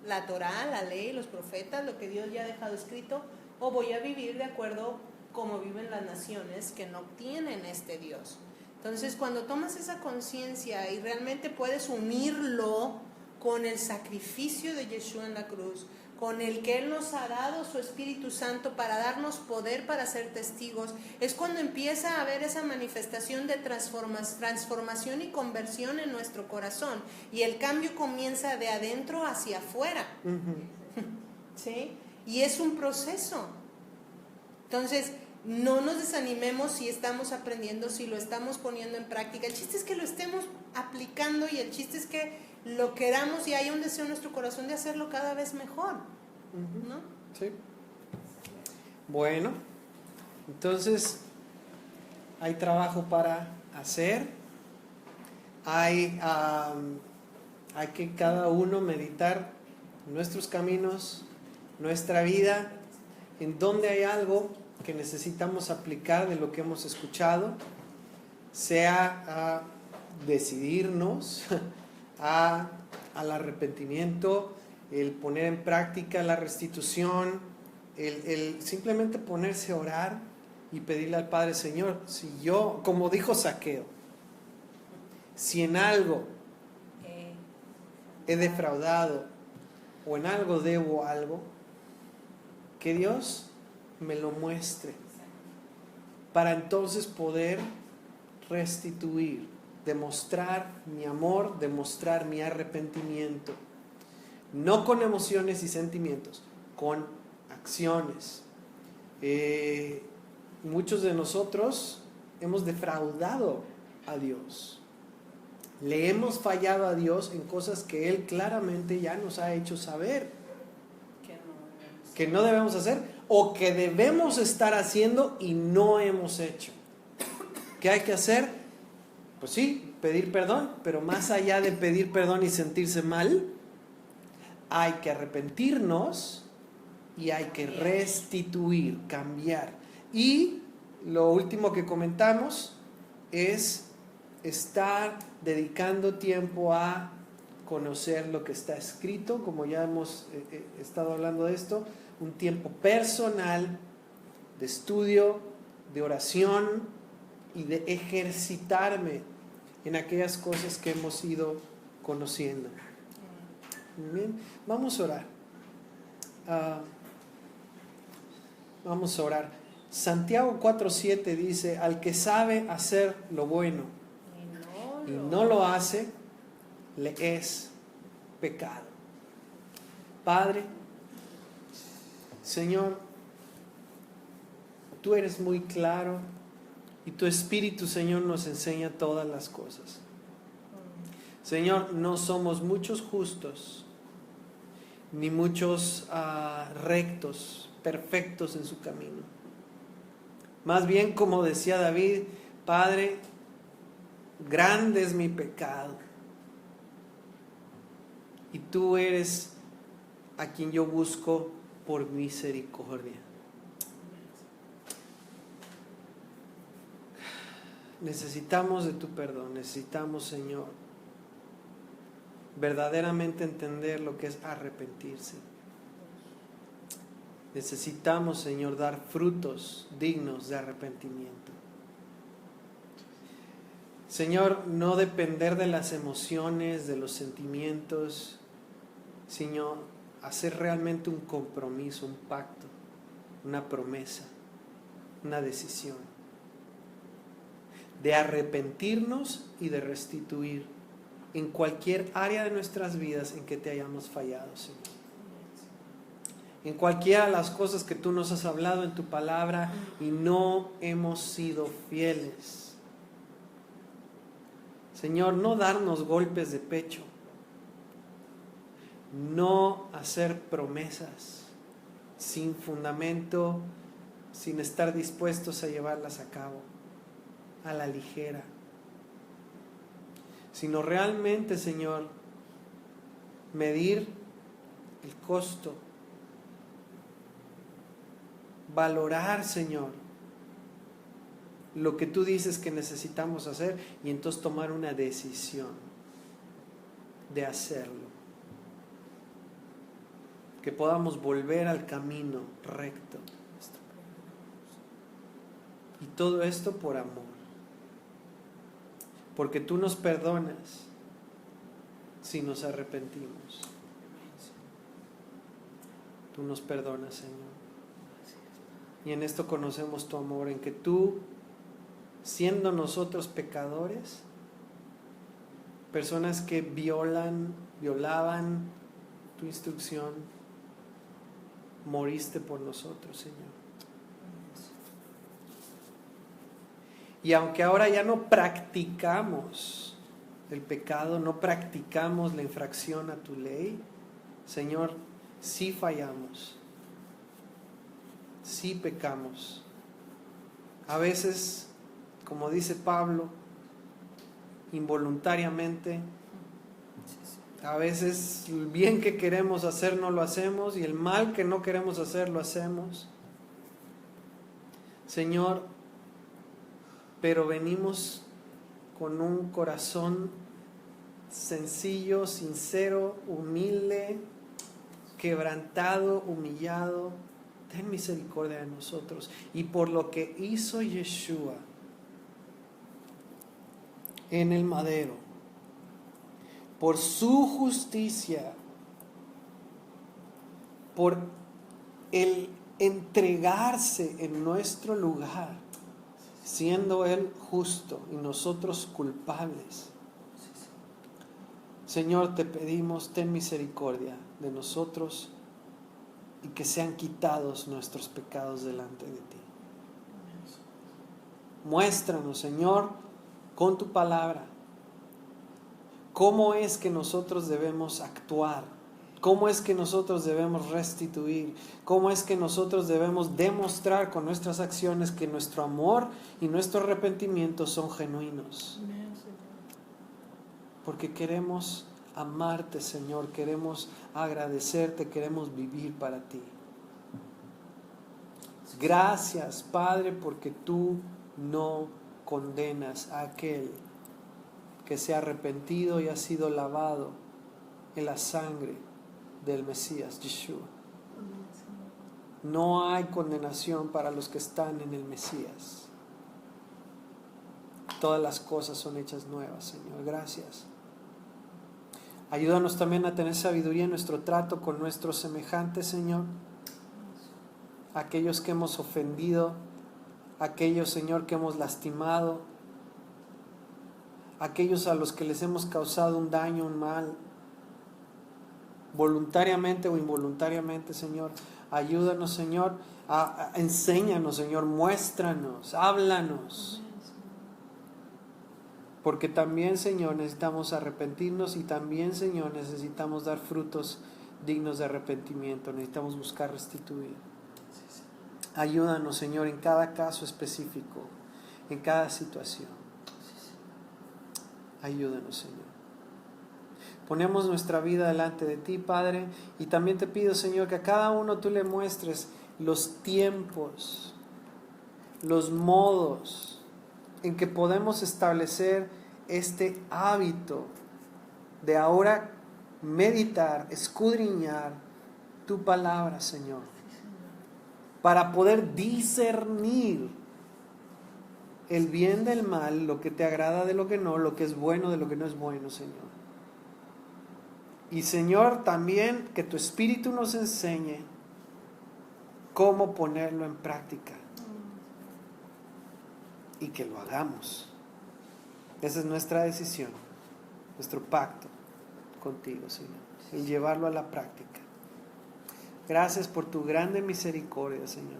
la Torá, la ley, los profetas, lo que Dios ya ha dejado escrito, o voy a vivir de acuerdo como viven las naciones que no tienen este Dios. Entonces, cuando tomas esa conciencia y realmente puedes unirlo con el sacrificio de Yeshua en la cruz, con el que Él nos ha dado su Espíritu Santo para darnos poder para ser testigos, es cuando empieza a haber esa manifestación de transformación y conversión en nuestro corazón, y el cambio comienza de adentro hacia afuera. ¿Sí? Y es un proceso. Entonces, no nos desanimemos si estamos aprendiendo, si lo estamos poniendo en práctica. El chiste es que lo estemos aplicando, y el chiste es que lo queramos y haya un deseo en nuestro corazón de hacerlo cada vez mejor, ¿no? Sí. Bueno, entonces hay trabajo para hacer. Hay que cada uno meditar nuestros caminos, nuestra vida, en donde hay algo que necesitamos aplicar de lo que hemos escuchado, sea decidirnos al arrepentimiento, el poner en práctica la restitución, el simplemente ponerse a orar y pedirle al Padre: Señor, si yo, como dijo Zaqueo, si en algo he defraudado o en algo debo algo, que Dios me lo muestre para entonces poder restituir, demostrar mi amor, demostrar mi arrepentimiento, no con emociones y sentimientos, con acciones. Muchos de nosotros hemos defraudado a Dios, le hemos fallado a Dios en cosas que Él claramente ya nos ha hecho saber que no debemos hacer, o que debemos estar haciendo y no hemos hecho. ¿Qué hay que hacer? Pues sí, pedir perdón, pero más allá de pedir perdón y sentirse mal, hay que arrepentirnos y hay que restituir, cambiar. Y lo último que comentamos es estar dedicando tiempo a conocer lo que está escrito, como ya hemos estado hablando de esto, un tiempo personal de estudio, de oración y de ejercitarme en aquellas cosas que hemos ido conociendo. Bien, vamos a orar. Vamos a orar. Santiago 4:7 dice: al que sabe hacer lo bueno y no lo hace, le es pecado. Padre, Señor, tú eres muy claro y tu Espíritu, Señor, nos enseña todas las cosas. Señor, no somos muchos justos, ni muchos rectos, perfectos en su camino. Más bien, como decía David: Padre, grande es mi pecado, y tú eres a quien yo busco por misericordia. Necesitamos de tu perdón, necesitamos, Señor, verdaderamente entender lo que es arrepentirse. Necesitamos, Señor, dar frutos dignos de arrepentimiento. Señor, no depender de las emociones, de los sentimientos, Señor, hacer realmente un compromiso, un pacto, una promesa, una decisión de arrepentirnos y de restituir en cualquier área de nuestras vidas en que te hayamos fallado, Señor. En cualquiera de las cosas que tú nos has hablado en tu palabra y no hemos sido fieles. Señor, no darnos golpes de pecho, no hacer promesas sin fundamento, sin estar dispuestos a llevarlas a cabo a la ligera, sino realmente, Señor, medir el costo, valorar, Señor, lo que tú dices que necesitamos hacer y entonces tomar una decisión de hacerlo. Que podamos volver al camino recto. Y todo esto por amor. Porque tú nos perdonas si nos arrepentimos. Tú nos perdonas, Señor. Y en esto conocemos tu amor, en que tú, siendo nosotros pecadores, personas que violaban tu instrucción, moriste por nosotros, Señor. Y aunque ahora ya no practicamos el pecado, no practicamos la infracción a tu ley, Señor, sí fallamos, sí pecamos. A veces, como dice Pablo, involuntariamente. A veces el bien que queremos hacer no lo hacemos y el mal que no queremos hacer lo hacemos. Señor, pero venimos con un corazón sencillo, sincero, humilde, quebrantado, humillado. Ten misericordia de nosotros. Y por lo que hizo Yeshua en el madero, por su justicia, por el entregarse en nuestro lugar, siendo Él justo y nosotros culpables. Señor, te pedimos, ten misericordia de nosotros y que sean quitados nuestros pecados delante de ti. Muéstranos, Señor, con tu palabra, cómo es que nosotros debemos actuar, cómo es que nosotros debemos restituir, cómo es que nosotros debemos demostrar con nuestras acciones que nuestro amor y nuestro arrepentimiento son genuinos. Porque queremos amarte, Señor, queremos agradecerte, queremos vivir para ti. Gracias, Padre, porque tú no condenas a aquel que se ha arrepentido y ha sido lavado en la sangre del Mesías, Yeshua. No hay condenación para los que están en el Mesías. Todas las cosas son hechas nuevas, Señor. Gracias. Ayúdanos también a tener sabiduría en nuestro trato con nuestros semejantes, Señor. Aquellos que hemos ofendido, aquellos, Señor, que hemos lastimado, aquellos a los que les hemos causado un daño, un mal, voluntariamente o involuntariamente, Señor. Ayúdanos, Señor, enséñanos, Señor, muéstranos, háblanos. Porque también, Señor, necesitamos arrepentirnos y también, Señor, necesitamos dar frutos dignos de arrepentimiento. Necesitamos buscar restituir. Ayúdanos, Señor, en cada caso específico, en cada situación. Ayúdanos, Señor. Ponemos nuestra vida delante de ti, Padre, y también te pido, Señor, que a cada uno tú le muestres los tiempos, los modos en que podemos establecer este hábito de ahora meditar, escudriñar tu palabra, Señor, para poder discernir el bien del mal, lo que te agrada de lo que no, lo que es bueno de lo que no es bueno, Señor. Y, Señor, también que tu Espíritu nos enseñe cómo ponerlo en práctica y que lo hagamos. Esa es nuestra decisión, nuestro pacto contigo, Señor, el llevarlo a la práctica. Gracias por tu grande misericordia, Señor.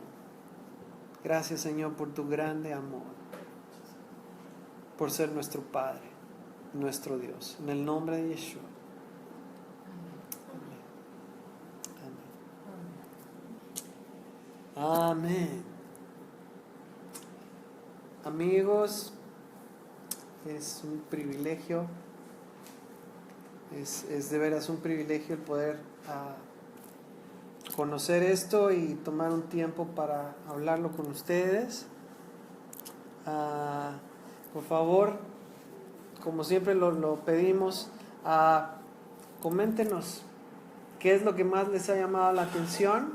Gracias, Señor, por tu grande amor, por ser nuestro Padre, nuestro Dios. En el nombre de Yeshua. Amén. Amén. Amigos, es un privilegio, es de veras un privilegio el poder conocer esto y tomar un tiempo para hablarlo con ustedes. Por favor, como siempre lo pedimos, coméntenos qué es lo que más les ha llamado la atención,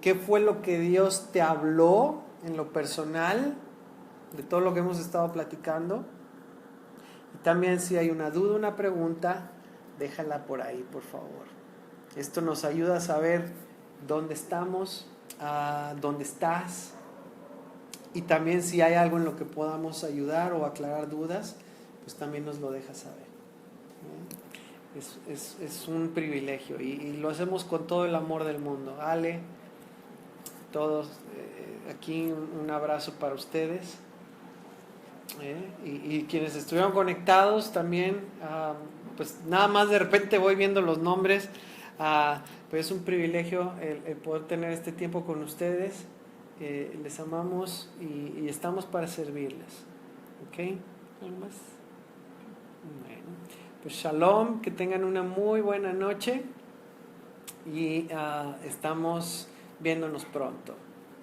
qué fue lo que Dios te habló en lo personal de todo lo que hemos estado platicando. Y también si hay una duda, una pregunta, déjala por ahí, por favor. Esto nos ayuda a saber dónde estamos, dónde estás, y también si hay algo en lo que podamos ayudar o aclarar dudas, pues también nos lo dejas saber. Es un privilegio y lo hacemos con todo el amor del mundo. Ale, todos, aquí un abrazo para ustedes. Y quienes estuvieron conectados también, pues nada más de repente voy viendo los nombres, pues es un privilegio el poder tener este tiempo con ustedes. Les amamos y estamos para servirles. ¿Ok? ¿Algo más? Bueno, pues shalom, que tengan una muy buena noche y estamos viéndonos pronto.